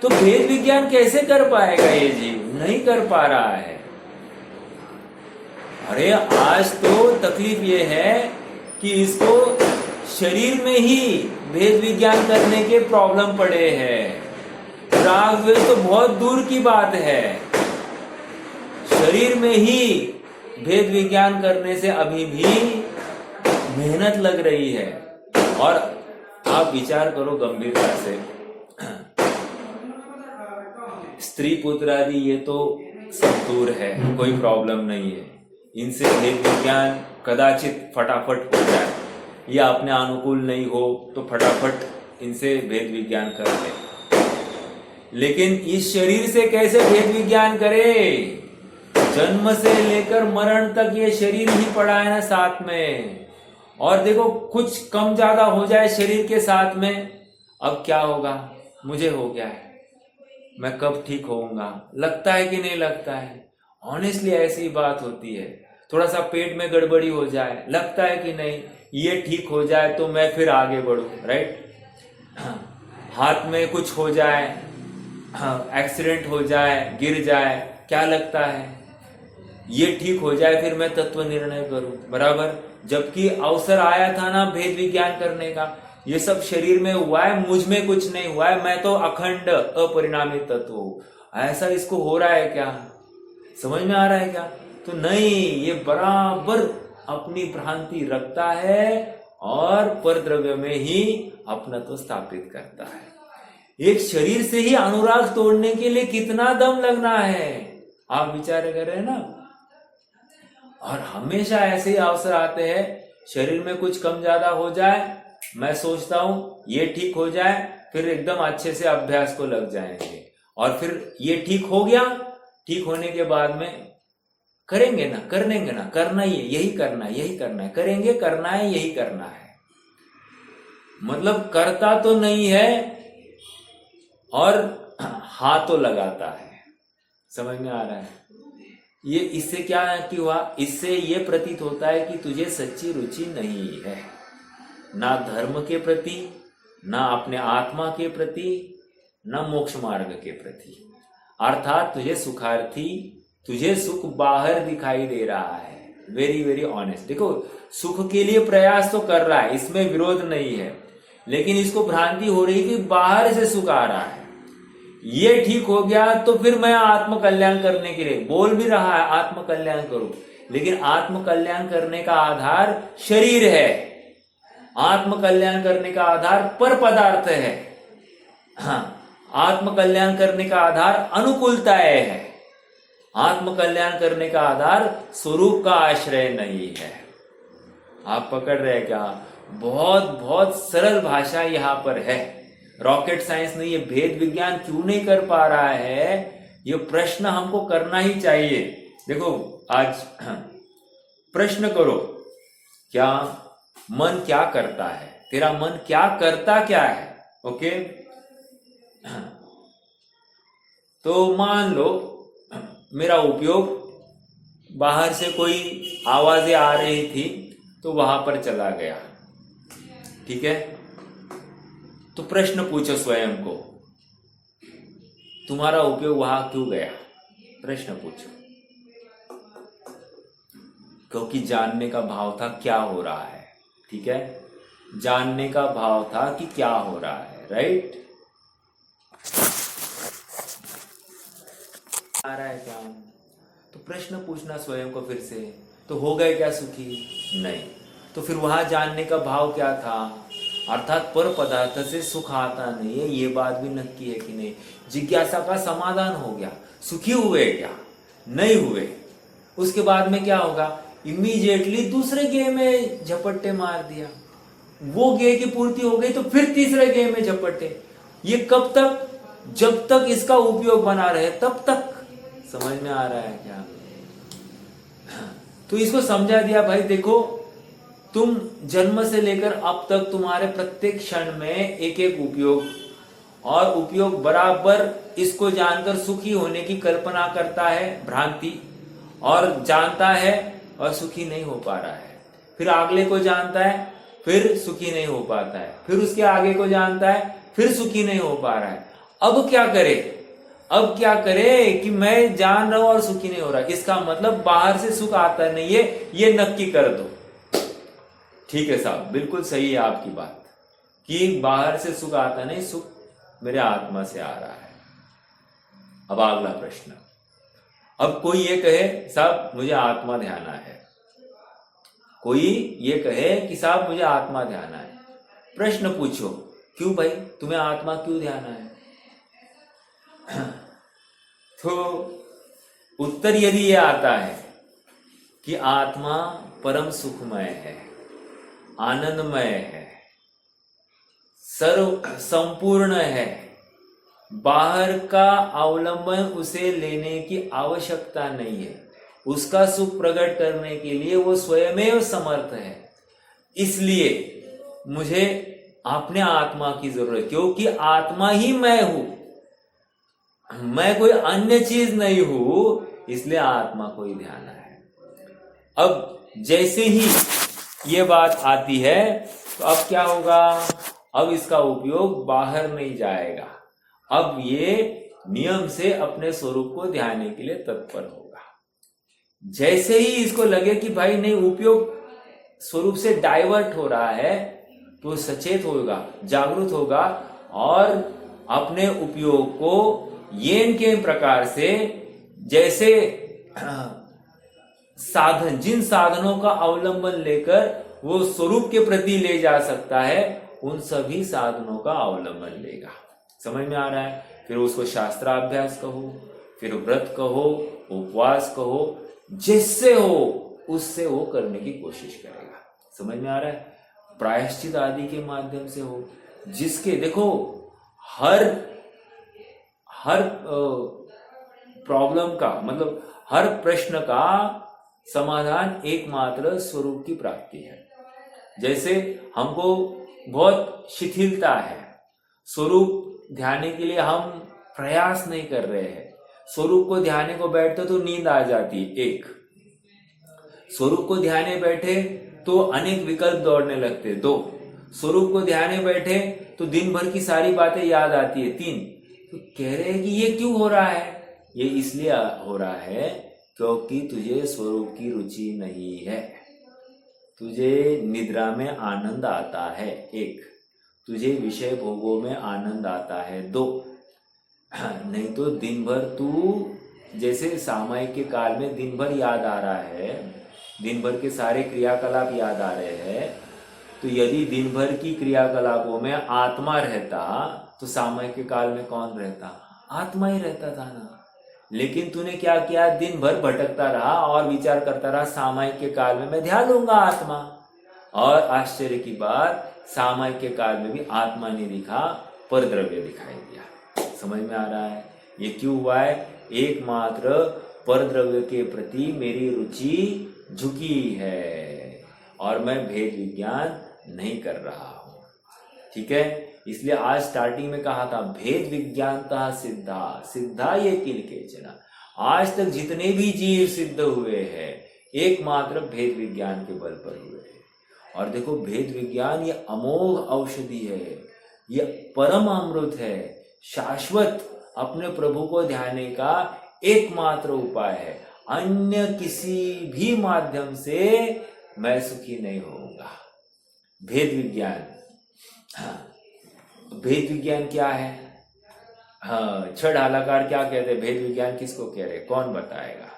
तो भेद विज्ञान कैसे कर पाएगा ये जीव? नहीं कर पा रहा है। अरे आज तो तकलीफ ये है कि इसको शरीर में ही भेद विज्ञान करने के प्रॉब्लम पड़े हैं। राग द्वेष तो बहुत दूर की बात है, शरीर में ही भेद विज्ञान करने से अभी भी मेहनत लग रही है। और आप विचार करो गंभीरता से, स्त्री पुत्र आदि ये तो सब दूर है, कोई प्रॉब्लम नहीं है, इनसे भेद विज्ञान कदाचित फटाफट हो जाए, या अपने अनुकूल नहीं हो तो फटाफट इनसे भेद विज्ञान कर ले। लेकिन इस शरीर से कैसे भेद विज्ञान करे? जन्म से लेकर मरण तक ये शरीर ही पड़ा है ना साथ में। और देखो कुछ कम ज्यादा हो जाए शरीर के साथ में, अब क्या होगा? मुझे हो गया है, मैं कब ठीक होऊंगा? लगता है कि नहीं लगता है? ऑनेस्टली ऐसी बात होती है। थोड़ा सा पेट में गड़बड़ी हो जाए, लगता है कि नहीं ये ठीक हो जाए तो मैं फिर आगे बढ़ूं, राइट? हाथ में कुछ हो जाए, एक्सीडेंट हो जाए, गिर जाए, क्या लगता है ये ठीक हो जाए फिर मैं तत्व निर्णय करूं, बराबर? जबकि अवसर आया था ना भेद विज्ञान करने का, ये सब शरीर में हुआ है, मुझ में कुछ नहीं हुआ है, मैं तो अखंड अपरिणामी तत्व हूं। ऐसा इसको हो रहा है क्या? समझ में आ रहा है क्या? तो नहीं, ये बराबर अपनी भ्रांति रखता है और परद्रव्य में ही अपना तो स्थापित करता है। एक शरीर से ही अनुराग तोड़ने के लिए कितना दम लगना है, आप विचार कर रहे हैं ना? और हमेशा ऐसे ही अवसर आते हैं, शरीर में कुछ कम ज्यादा हो जाए, मैं सोचता हूं ये ठीक हो जाए, फिर एकदम अच्छे से अभ्यास को लग जाएंगे, और फिर ये ठीक हो गया, ठीक होने के बाद में करेंगे ना, करेंगे ना, करना ही है, यही करना है, यही करना है, करेंगे, करना है, यही करना है। मतलब करता तो नहीं है और हाथों लगाता है। समझ में आ रहा है? ये इससे क्या कि हुआ, इससे ये प्रतीत होता है कि तुझे सच्ची रुचि नहीं है, ना धर्म के प्रति, ना अपने आत्मा के प्रति, ना मोक्ष मार्ग के प्रति। अर्थात तुझे सुखार्थी, तुझे सुख बाहर दिखाई दे रहा है। Very very honest. देखो सुख के लिए प्रयास तो कर रहा है, इसमें विरोध नहीं है, लेकिन इसको भ्रांति हो रही कि बाहर से सुख आ रहा है। ये ठीक हो गया तो फिर मैं आत्म कल्याण करने के लिए बोल भी रहा है, आत्म कल्याण करूं, लेकिन आत्म कल्याण करने का आधार शरीर है, आत्म कल्याण करने का आधार पर पदार्थ है। हाँ, आत्म कल्याण करने का आधार अनुकूलताएं है। आत्म कल्याण करने का आधार स्वरूप का आश्रय नहीं है। आप पकड़ रहे हैं क्या? बहुत बहुत सरल भाषा यहां पर है। रॉकेट साइंस ने ये भेद विज्ञान क्यों नहीं कर पा रहा है, ये प्रश्न हमको करना ही चाहिए। देखो, आज प्रश्न करो, क्या मन क्या करता है? तेरा मन क्या करता क्या है? ओके, तो मान लो मेरा उपयोग, बाहर से कोई आवाजें आ रही थी तो वहां पर चला गया, ठीक है? तो प्रश्न पूछो स्वयं को, तुम्हारा उपयोग वहां क्यों गया? प्रश्न पूछो, क्योंकि जानने का भाव था क्या हो रहा है, ठीक है? जानने का भाव था कि क्या हो रहा है, राइट? आ रहा है क्या? तो प्रश्न पूछना स्वयं को फिर से, तो हो गए क्या सुखी? नहीं। तो फिर वहां जानने का भाव क्या था? अर्थात पर पदार्थ से सुख आता नहीं है, ये बात भी नक्की है कि नहीं? जिज्ञासा का समाधान हो गया। सुखी हुए क्या? नहीं हुए। उसके बाद में क्या होगा? इमीडिएटली दूसरे गेम में झपट्टे मार दिया। वो गेम की पूर्ति हो गई तो फिर तीसरे गेम में झपट्टे। ये कब तक? जब तक इसका उपयोग बना रहे तब तक। समझ में आ रहा है क्या? तो इसको समझा दिया भाई। देखो, तुम जन्म से लेकर अब तक तुम्हारे प्रत्येक क्षण में एक एक उपयोग, और उपयोग बराबर इसको जानकर सुखी होने की कल्पना करता है, भ्रांति, और जानता है और सुखी नहीं हो पा रहा है। फिर अगले को जानता है, फिर सुखी नहीं हो पाता है। फिर उसके आगे को जानता है, फिर सुखी नहीं हो पा रहा है। अब क्या करे? अब क्या करे कि मैं जान रहा हूं और सुखी नहीं हो रहा। इसका मतलब बाहर से सुख आता नहीं है, ये नक्की कर दो। ठीक है साहब, बिल्कुल सही है आपकी बात कि बाहर से सुख आता नहीं, सुख मेरे आत्मा से आ रहा है। अब अगला प्रश्न, अब कोई ये कहे साहब मुझे आत्मा ध्यान है, कोई ये कहे कि साहब मुझे आत्मा ध्यान है। प्रश्न पूछो, क्यों भाई तुम्हें आत्मा क्यों ध्यान है? तो उत्तर यदि ये आता है कि आत्मा परम सुखमय है, आनंदमय है, सर्व संपूर्ण है, बाहर का अवलंबन उसे लेने की आवश्यकता नहीं है, उसका सुख प्रकट करने के लिए वो स्वयमेव समर्थ है, इसलिए मुझे अपने आत्मा की जरूरत, क्योंकि आत्मा ही मैं हूं, मैं कोई अन्य चीज नहीं हूं, इसलिए आत्मा को ही ध्यान है। अब जैसे ही ये बात आती है तो अब क्या होगा? अब इसका उपयोग बाहर नहीं जाएगा, अब ये नियम से अपने स्वरूप को ध्यान के लिए तत्पर होगा। जैसे ही इसको लगे कि भाई नहीं, उपयोग स्वरूप से डाइवर्ट हो रहा है, तो सचेत होगा, जागरूक होगा और अपने उपयोग को येन के प्रकार से, जैसे साधन, जिन साधनों का अवलंबन लेकर वो स्वरूप के प्रति ले जा सकता है, उन सभी साधनों का अवलंबन लेगा। समझ में आ रहा है? फिर उसको शास्त्राभ्यास कहो, फिर व्रत कहो, उपवास कहो, जिससे हो उससे वो करने की कोशिश करेगा। समझ में आ रहा है? प्रायश्चित आदि के माध्यम से हो, जिसके देखो हर प्रॉब्लम का मतलब हर प्रश्न का समाधान एकमात्र स्वरूप की प्राप्ति है। जैसे हमको बहुत शिथिलता है, स्वरूप ध्यान के लिए हम प्रयास नहीं कर रहे हैं, स्वरूप को ध्यान को बैठते तो नींद आ जाती है, एक स्वरूप को ध्यान बैठे तो अनेक विकल्प दौड़ने लगते, दो स्वरूप को ध्यान बैठे तो दिन भर की सारी बातें याद आती है, तीन। तो कह रहे हैं कि ये क्यों हो रहा है? ये इसलिए हो रहा है क्योंकि तुझे स्वरूप की रुचि नहीं है, तुझे निद्रा में आनंद आता है, एक, तुझे विषय भोगों में आनंद आता है, दो, नहीं तो दिन भर तू जैसे सामायिक के काल में दिन भर याद आ रहा है, दिन भर के सारे क्रियाकलाप याद आ रहे हैं, तो यदि दिन भर की क्रियाकलापों में आत्मा रहता तो सामयिक के काल में कौन रहता? आत्मा ही रहता था ना। लेकिन तूने क्या किया, दिन भर भटकता रहा और विचार करता रहा सामयिक के काल में मैं ध्यान लूंगा आत्मा। और आश्चर्य की बात, सामयिक के काल में भी आत्मा नहीं दिखा, परद्रव्य दिखाई दिया। समझ में आ रहा है ये क्यों हुआ है? एकमात्र परद्रव्य के प्रति मेरी रुचि झुकी है और मैं भेद विज्ञान नहीं कर रहा हूं। ठीक है, इसलिए आज स्टार्टिंग में कहा था भेद विज्ञानतः सिद्धा सिद्धा ये किल केचन। आज तक जितने भी जीव सिद्ध हुए हैं एकमात्र भेद विज्ञान के बल पर हुए हैं। और देखो भेद विज्ञान ये अमोघ औषधि है, ये परम अमृत है, शाश्वत अपने प्रभु को ध्याने का एकमात्र उपाय है। अन्य किसी भी माध्यम से मैं सुखी नहीं होऊंगा। भेद विज्ञान, हाँ, भेद विज्ञान क्या है? हाँ, छह ढालाकार क्या कहते हैं? भेद विज्ञान किसको कह रहे, कौन बताएगा?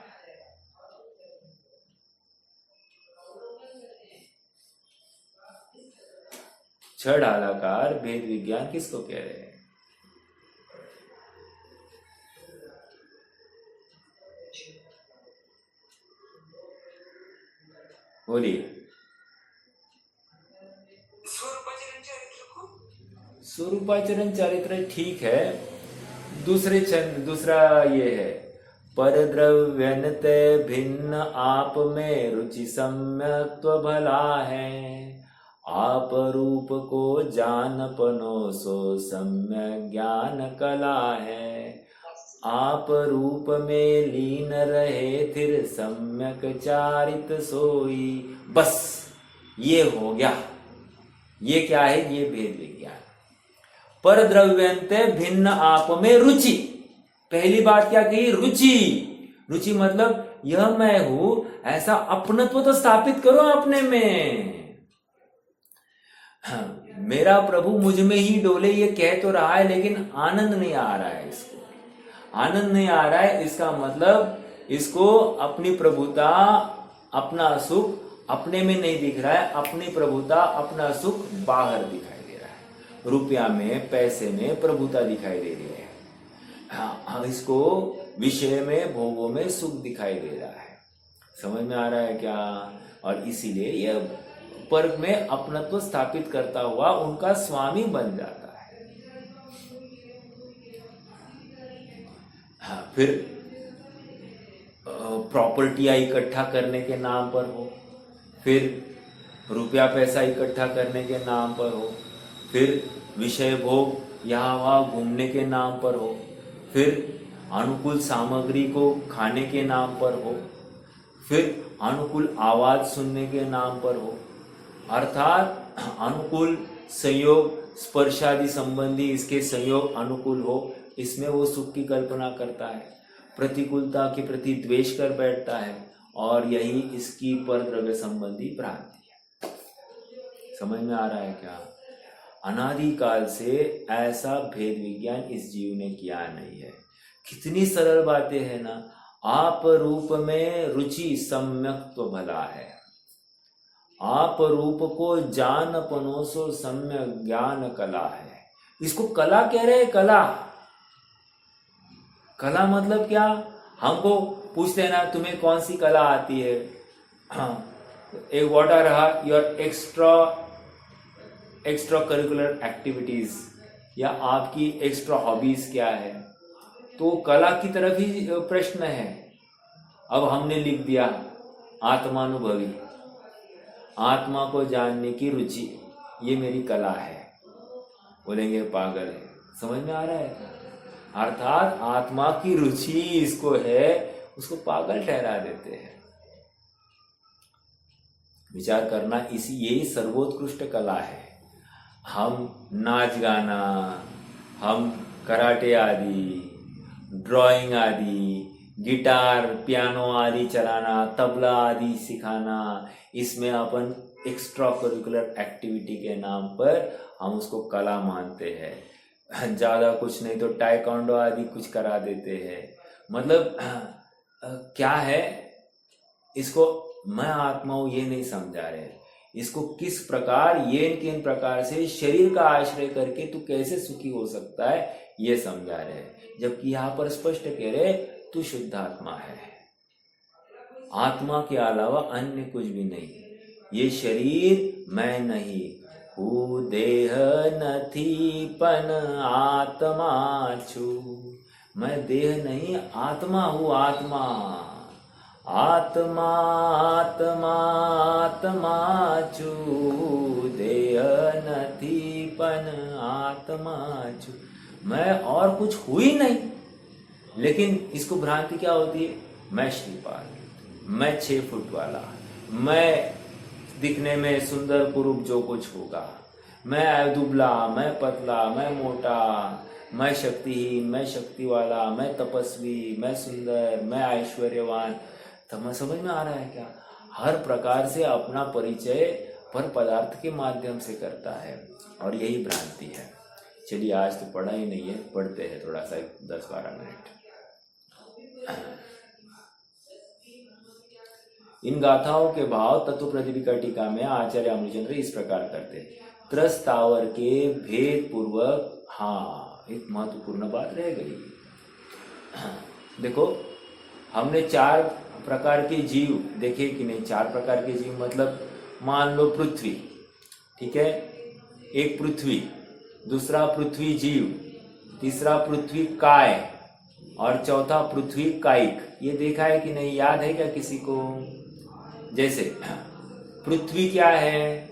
छह ढालाकार भेद विज्ञान किसको कह रहे हैं? बोलिए। स्वरूपाचरण चरित्र ठीक है, दूसरा ये है परद्रव्यन्ते भिन्न आप में रुचि सम्यक्त्व भला है। आप रूप को जान पनो सो सम्यक ज्ञान कला है। आप रूप में लीन रहे फिर सम्यक चारित सोई। बस ये हो गया। ये क्या है? ये भेद विज्ञान। परद्रव्यन्ते भिन्न आप में रुचि। पहली बात क्या कही? रुचि। रुचि मतलब यह मैं हूं ऐसा अपनत्व तो स्थापित करो अपने में। मेरा प्रभु मुझ में ही डोले ये कह तो रहा है लेकिन आनंद नहीं आ रहा है। इसको आनंद नहीं आ रहा है, इसका मतलब इसको अपनी प्रभुता अपना सुख अपने में नहीं दिख रहा है। अपनी प्रभुता अपना सुख बाहर दिखाई दे रहा है, रुपया में पैसे में प्रभुता दिखाई दे रही है। हाँ, इसको विषय में भोगों में सुख दिखाई दे रहा है। समझ में आ रहा है क्या? और इसीलिए यह पर में अपनत्व स्थापित करता हुआ उनका स्वामी बन जाता है। हाँ, फिर प्रॉपर्टियां इकट्ठा करने के नाम पर हो, फिर रुपया पैसा इकट्ठा करने के नाम पर हो, फिर विषय भोग यहाँ वहाँ घूमने के नाम पर हो, फिर अनुकूल सामग्री को खाने के नाम पर हो, फिर अनुकूल आवाज सुनने के नाम पर हो, अर्थात अनुकूल संयोग स्पर्शादि संबंधी इसके संयोग अनुकूल हो, इसमें वो सुख की कल्पना करता है। प्रतिकूलता के प्रति द्वेष कर बैठता है और यही इसकी परद्रव्य संबंधी भ्रांति है। समझ में आ रहा है क्या? अनादिकाल से ऐसा भेद विज्ञान इस जीव ने किया नहीं है। कितनी सरल बातें हैं ना। आप रूप में रुचि सम्यक तो भला है। आप रूप को जान पनोसो सम्यक ज्ञान कला है। इसको कला कह रहे हैं। कला कला मतलब क्या? हमको पूछते हैं ना तुम्हें कौन सी कला आती है? हाँ, एक what are your extra curricular activities या आपकी एक्स्ट्रा हॉबीज क्या है? तो कला की तरफ ही प्रश्न है। अब हमने लिख दिया आत्मानुभवी, आत्मा को जानने की रुचि, ये मेरी कला है। बोलेंगे पागल है। समझ में आ रहा है? अर्थात आत्मा की रुचि इसको है, उसको पागल ठहरा देते हैं। विचार करना, इसी यही सर्वोत्कृष्ट कला है। हम नाच गाना, हम कराटे आदि, ड्राइंग आदि, गिटार पियानो आदि चलाना, तबला आदि सिखाना, इसमें अपन एक्स्ट्रा करिकुलर एक्टिविटी के नाम पर हम उसको कला मानते हैं। ज़्यादा कुछ नहीं तो टाइकोंडो आदि कुछ करा देते हैं। मतलब क्या है, इसको मैं आत्मा हूँ ये नहीं समझा रहे। इसको किस प्रकार ये किन प्रकार से शरीर का आश्रय करके तू कैसे सुखी हो सकता है ये समझा रहे, जबकि यहाँ पर स्पष्ट कह रहे तू शुद्ध आत्मा है, आत्मा के अलावा अन्य कुछ भी नहीं, ये शरीर मैं नहीं हूँ, देह नथी पन आत्मा छू, मैं देह नहीं आत्मा हूँ, आत्मा आत्मा आत्मा आत्मा छू, देह नथी पन आत्मा छू, मैं और कुछ हुई ही नहीं। लेकिन इसको भ्रांति क्या होती है, मैं श्रीपाल, मैं 6 फुट वाला, मैं दिखने में सुंदर कुरूप जो कुछ होगा, मैं दुबला, मैं पतला, मैं मोटा, मैं शक्तिहीन, मैं शक्ति वाला, मैं तपस्वी, मैं सुंदर, मैं ऐश्वर्यवान। तो समझ में आ रहा है क्या? हर प्रकार से अपना परिचय पर पदार्थ के माध्यम से करता है और यही भ्रांति है। चलिए आज तो पढ़ा ही नहीं है, पढ़ते हैं थोड़ा सा 10-12 मिनट। इन गाथाओं के भाव तत्व प्रतिपिका टीका में आचार्य अमृतचंद्र इस प्रकार करते हैं। त्रस्तावर के भेद पूर्वक, हाँ एक महत्वपूर्ण बात रह गई। देखो हमने 4 प्रकार के जीव देखे कि नहीं, 4 प्रकार के जीव मतलब मान लो पृथ्वी, ठीक है, एक पृथ्वी, दूसरा पृथ्वी जीव, तीसरा पृथ्वी काय और चौथा पृथ्वी कायिक। ये देखा है कि नहीं, याद है क्या किसी को? जैसे पृथ्वी क्या है,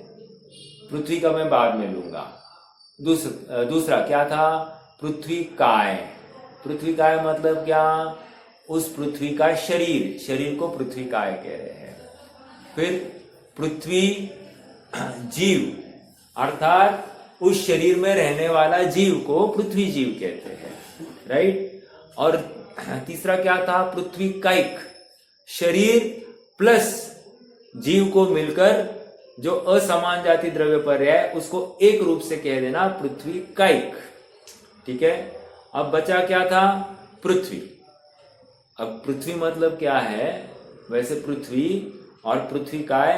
पृथ्वी का मैं बाद में लूंगा। दूसरा क्या था, पृथ्वी काय। पृथ्वी काय मतलब क्या, उस पृथ्वी का शरीर, शरीर को पृथ्वी काय कह रहे हैं। फिर पृथ्वी जीव अर्थात उस शरीर में रहने वाला जीव को पृथ्वी जीव कहते हैं, राइट। और तीसरा क्या था, पृथ्वी कायिक, शरीर प्लस जीव को मिलकर जो असमान जाति द्रव्य पर है उसको एक रूप से कह देना पृथ्वी कायिक, ठीक है। अब बचा क्या था, पृथ्वी। अब पृथ्वी मतलब क्या है, वैसे पृथ्वी और पृथ्वी काय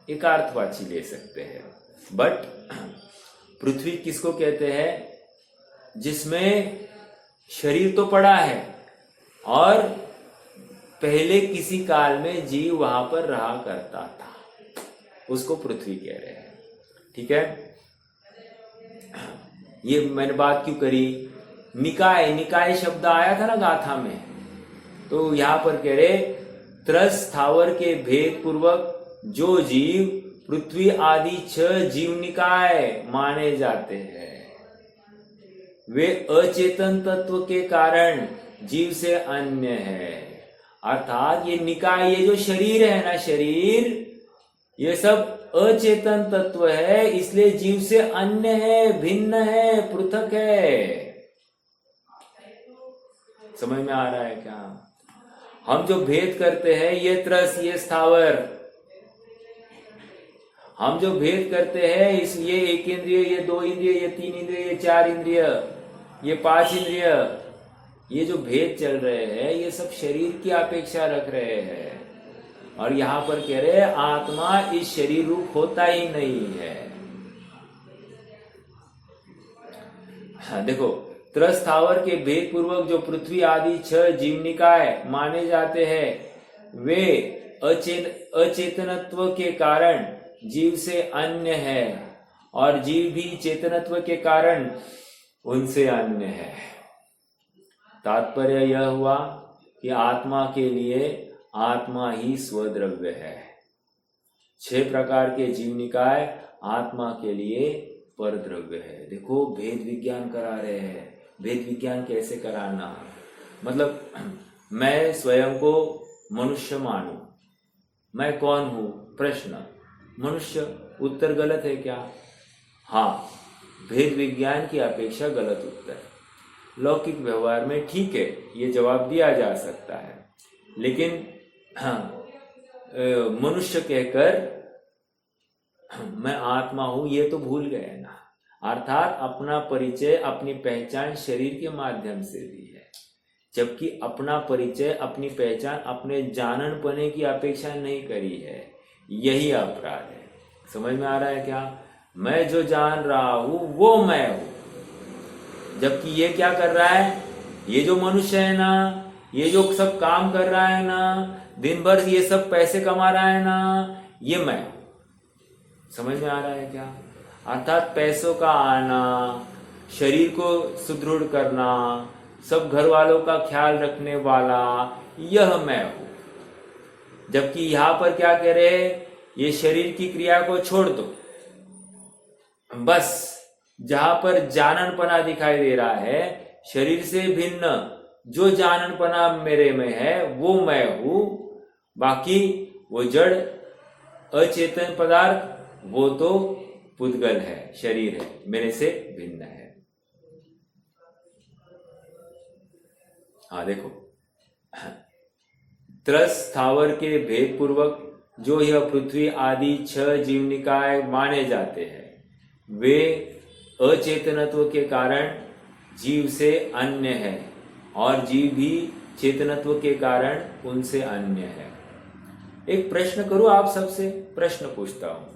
एक अर्थवाची ले सकते हैं, बट पृथ्वी किसको कहते हैं, जिसमें शरीर तो पड़ा है और पहले किसी काल में जीव वहां पर रहा करता था, उसको पृथ्वी कह रहे हैं, ठीक है। ये मैंने बात क्यों करी, निकाय, निकाय शब्द आया था ना गाथा में, तो यहां पर कह रहे त्रस स्थावर के भेद पूर्वक जो जीव पृथ्वी आदि 6 जीव निकाय माने जाते हैं, वे अचेतन तत्व के कारण जीव से अन्य है। अर्थात ये निकाय, ये जो शरीर है ना, शरीर ये सब अचेतन तत्व है, इसलिए जीव से अन्य है, भिन्न है, पृथक है। समझ में आ रहा है क्या? हम जो भेद करते हैं, ये त्रस, ये स्थावर, हम जो भेद करते हैं इस, ये 1 इंद्रिय, ये 2 इंद्रिय, ये 3 इंद्रिय, ये 4 इंद्रिय, ये 5 इंद्रिय, ये जो भेद चल रहे हैं ये सब शरीर की अपेक्षा रख रहे हैं। और यहां पर कह रहे हैं आत्मा इस शरीर रूप होता ही नहीं है। हाँ, देखो त्रस्थावर के भेद पूर्वक जो पृथ्वी आदि 6 जीव निकाय माने जाते हैं, वे अचेतनत्व के कारण जीव से अन्य है और जीव भी चेतनत्व के कारण उनसे अन्य है। तात्पर्य यह हुआ कि आत्मा के लिए आत्मा ही स्वद्रव्य है। 6 प्रकार के जीव निकाय आत्मा के लिए परद्रव्य है। देखो भेद विज्ञान करा रहे हैं। भेद विज्ञान कैसे कराना, मतलब मैं स्वयं को मनुष्य मानूं, मैं कौन हूं, प्रश्न, मनुष्य, उत्तर गलत है क्या? हाँ, भेद विज्ञान की अपेक्षा गलत उत्तर। लौकिक व्यवहार में ठीक है, ये जवाब दिया जा सकता है, लेकिन हाँ, मनुष्य कहकर मैं आत्मा हूं ये तो भूल गए ना। अर्थात अपना परिचय, अपनी पहचान शरीर के माध्यम से दी है, जबकि अपना परिचय, अपनी पहचान अपने जानन पने की अपेक्षा नहीं करी है। यही अपराध है। समझ में आ रहा है क्या? मैं जो जान रहा हूं वो मैं हूं। जबकि ये क्या कर रहा है? ये जो मनुष्य है ना, ये जो सब काम कर रहा है ना, दिन भर ये सब पैसे कमा रहा है ना, ये मैं हूं। समझ में आ रहा है क्या? अर्थात पैसों का आना, शरीर को सुदृढ़ करना, सब घर वालों का ख्याल रखने वाला, यह मैं हूं। जबकि यहां पर क्या कह रहे हैं? ये शरीर की क्रिया को छोड़ दो, बस जहां पर जाननपना दिखाई दे रहा है, शरीर से भिन्न जो जाननपना मेरे में है वो मैं हूं। बाकी वो जड़ अचेतन पदार्थ वो तो पुद्गल है, शरीर है, मेरे से भिन्न है। हाँ देखो, त्रस स्थावर के भेद पूर्वक जो यह पृथ्वी आदि 6 जीवनिकाय माने जाते हैं, वे अचेतनत्व के कारण जीव से अन्य है और जीव भी चेतनत्व के कारण उनसे अन्य है। एक प्रश्न करूं, आप सबसे प्रश्न पूछता हूं।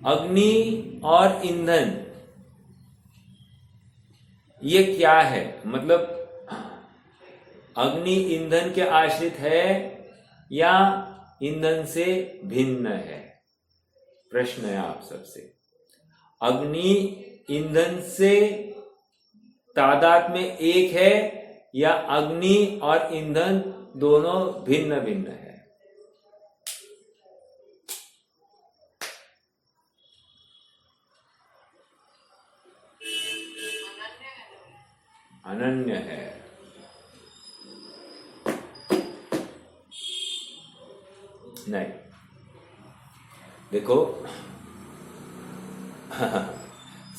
अग्नि और ईंधन ये क्या है? मतलब अग्नि ईंधन के आश्रित है या ईंधन से भिन्न है? प्रश्न है आप सबसे। अग्नि ईंधन से तादाद में एक है या अग्नि और ईंधन दोनों भिन्न भिन्न है? अनन्य है। नहीं, देखो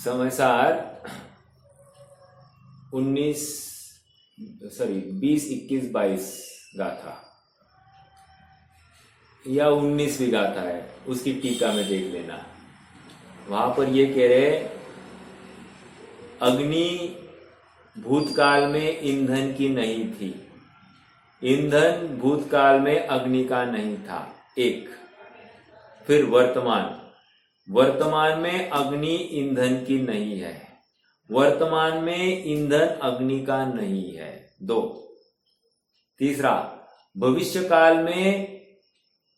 समयसार 20, 21, 22 गाथा या 19वीं गाथा है, उसकी टीका में देख लेना। वहां पर ये कह रहे, अग्नि भूतकाल में ईंधन की नहीं थी, ईंधन भूतकाल में अग्नि का नहीं था, एक। फिर वर्तमान में अग्नि ईंधन की नहीं है, वर्तमान में ईंधन अग्नि का नहीं है, 2। तीसरा, भविष्य काल में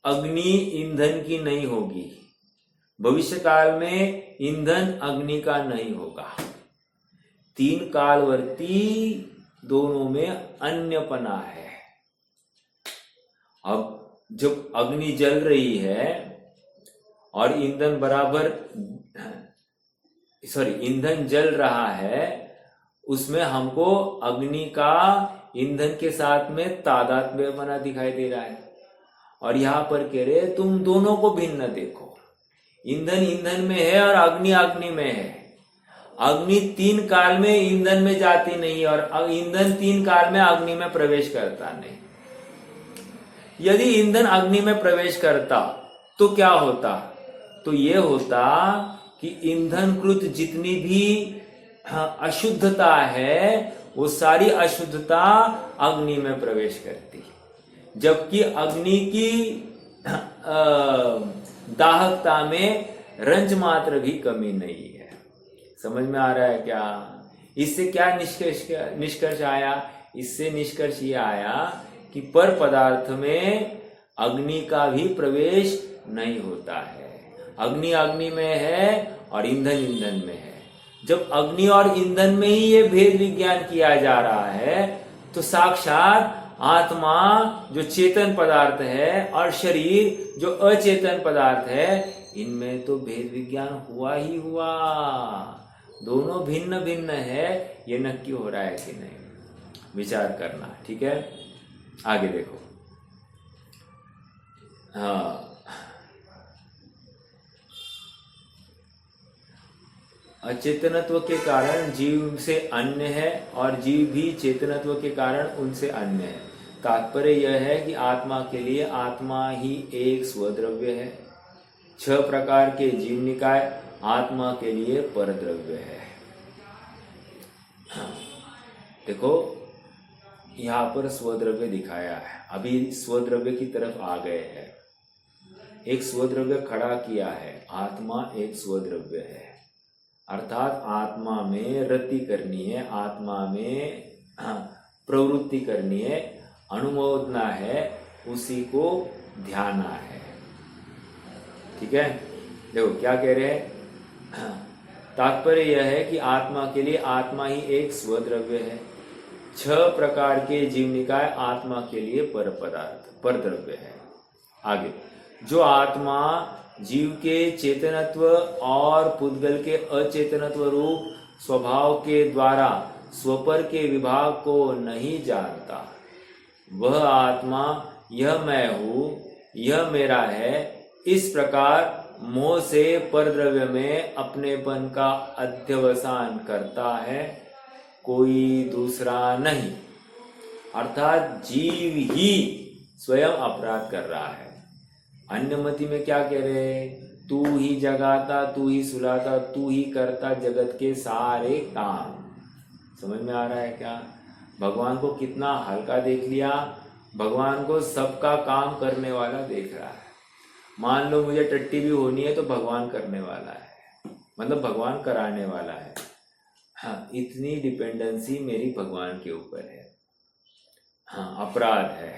अग्नि ईंधन की नहीं होगी, भविष्य काल में ईंधन अग्नि का नहीं होगा। 3 कालवर्ती दोनों में अन्यपना है। अब जब अग्नि जल रही है और ईंधन ईंधन जल रहा है, उसमें हमको अग्नि का ईंधन के साथ में तादात्म्य बना दिखाई दे रहा है। और यहां पर कह रहे तुम दोनों को भिन्न देखो, ईंधन ईंधन में है और अग्नि अग्नि में है। अग्नि 3 काल में ईंधन में जाती नहीं और ईंधन 3 काल में अग्नि में प्रवेश करता नहीं। यदि ईंधन अग्नि में प्रवेश करता तो क्या होता? तो ये होता कि ईंधनकृत जितनी भी अशुद्धता है वो सारी अशुद्धता अग्नि में प्रवेश करती, जबकि अग्नि की दाहकता में रंज मात्र भी कमी नहीं है। समझ में आ रहा है क्या? इससे क्या निष्कर्ष आया? इससे निष्कर्ष ये आया कि पर पदार्थ में अग्नि का भी प्रवेश नहीं होता है। अग्नि अग्नि में है और ईंधन ईंधन में है। जब अग्नि और ईंधन में ही ये भेद विज्ञान किया जा रहा है तो साक्षात आत्मा जो चेतन पदार्थ है और शरीर जो अचेतन पदार्थ है, इनमें तो भेद विज्ञान हुआ ही हुआ। दोनों भिन्न भिन्न है, ये नक्की हो रहा है कि नहीं, विचार करना। ठीक है, आगे देखो। हाँ, अचेतनत्व के कारण जीव से अन्य है और जीव भी चेतनत्व के कारण उनसे अन्य है। तात्पर्य यह है कि आत्मा के लिए आत्मा ही एक स्वद्रव्य है। 6 प्रकार के जीव निकाय आत्मा के लिए परद्रव्य है। देखो यहाँ पर स्वद्रव्य दिखाया है, अभी स्वद्रव्य की तरफ आ गए हैं। एक स्वद्रव्य खड़ा किया है। आत्मा एक स्वद्रव्य है, अर्थात आत्मा में रति करनी है, आत्मा में प्रवृत्ति करनी है, अनुमोदना है, उसी को ध्याना है। ठीक है, देखो क्या कह रहे हैं। तात्पर्य यह है कि आत्मा के लिए आत्मा ही एक स्वद्रव्य है। 6 प्रकार के जीव निकाय आत्मा के लिए पर पदार्थ, पर द्रव्य है। आगे, जो आत्मा जीव के चेतनत्व और पुद्गल के अचेतनत्व रूप स्वभाव के द्वारा स्वपर के विभाग को नहीं जानता, वह आत्मा यह मैं हूं, यह मेरा है, इस प्रकार मोह से परद्रव्य में अपनेपन का अध्यवसान करता है, कोई दूसरा नहीं। अर्थात जीव ही स्वयं अपराध कर रहा है। अन्य मति में क्या कह रहे हैं, तू ही जगाता, तू ही सुलाता, तू ही करता जगत के सारे काम। समझ में आ रहा है क्या? भगवान को कितना हल्का देख लिया, भगवान को सबका काम करने वाला देख रहा है। मान लो मुझे टट्टी भी होनी है तो भगवान करने वाला है, मतलब भगवान कराने वाला है। हाँ, इतनी डिपेंडेंसी मेरी भगवान के ऊपर है। हाँ, अपराध है।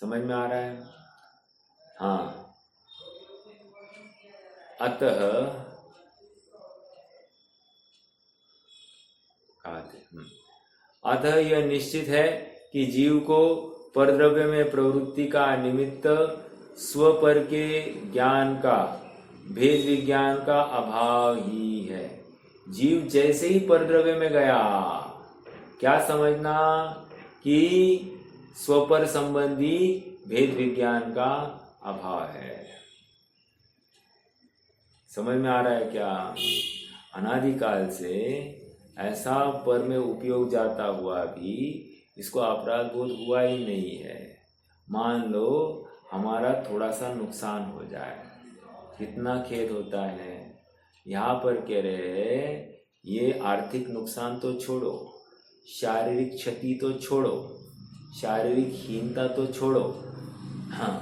समझ में आ रहा है? हाँ, अतः यह निश्चित है कि जीव को परद्रव्य में प्रवृत्ति का निमित्त स्वपर के ज्ञान का, भेद विज्ञान का अभाव ही है। जीव जैसे ही परद्रव्य में गया, क्या समझना कि स्वपर संबंधी भेद विज्ञान का अभाव है। समझ में आ रहा है क्या? अनादिकाल से ऐसा पर में उपयोग जाता हुआ भी इसको अपराध बोध हुआ ही नहीं है। मान लो हमारा थोड़ा सा नुकसान हो जाए, कितना खेद होता है। यहाँ पर कह रहे हैं ये आर्थिक नुकसान तो छोड़ो, शारीरिक क्षति तो छोड़ो, शारीरिक हीनता तो छोड़ो, हाँ,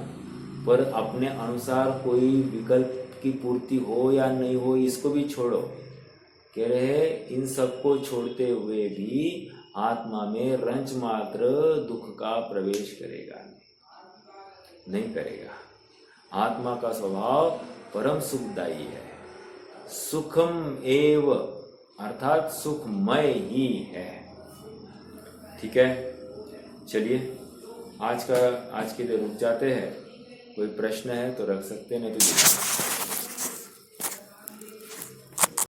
पर अपने अनुसार कोई विकल्प की पूर्ति हो या नहीं हो इसको भी छोड़ो। कह रहे इन सबको छोड़ते हुए भी आत्मा में रंच मात्र दुख का प्रवेश करेगा नहीं करेगा। आत्मा का स्वभाव परम सुखदायी है, सुखम एव अर्थात सुखमय ही है। ठीक है, चलिए आज के लिए रुक जाते हैं। कोई प्रश्न है तो रख सकते हैं, नहीं तो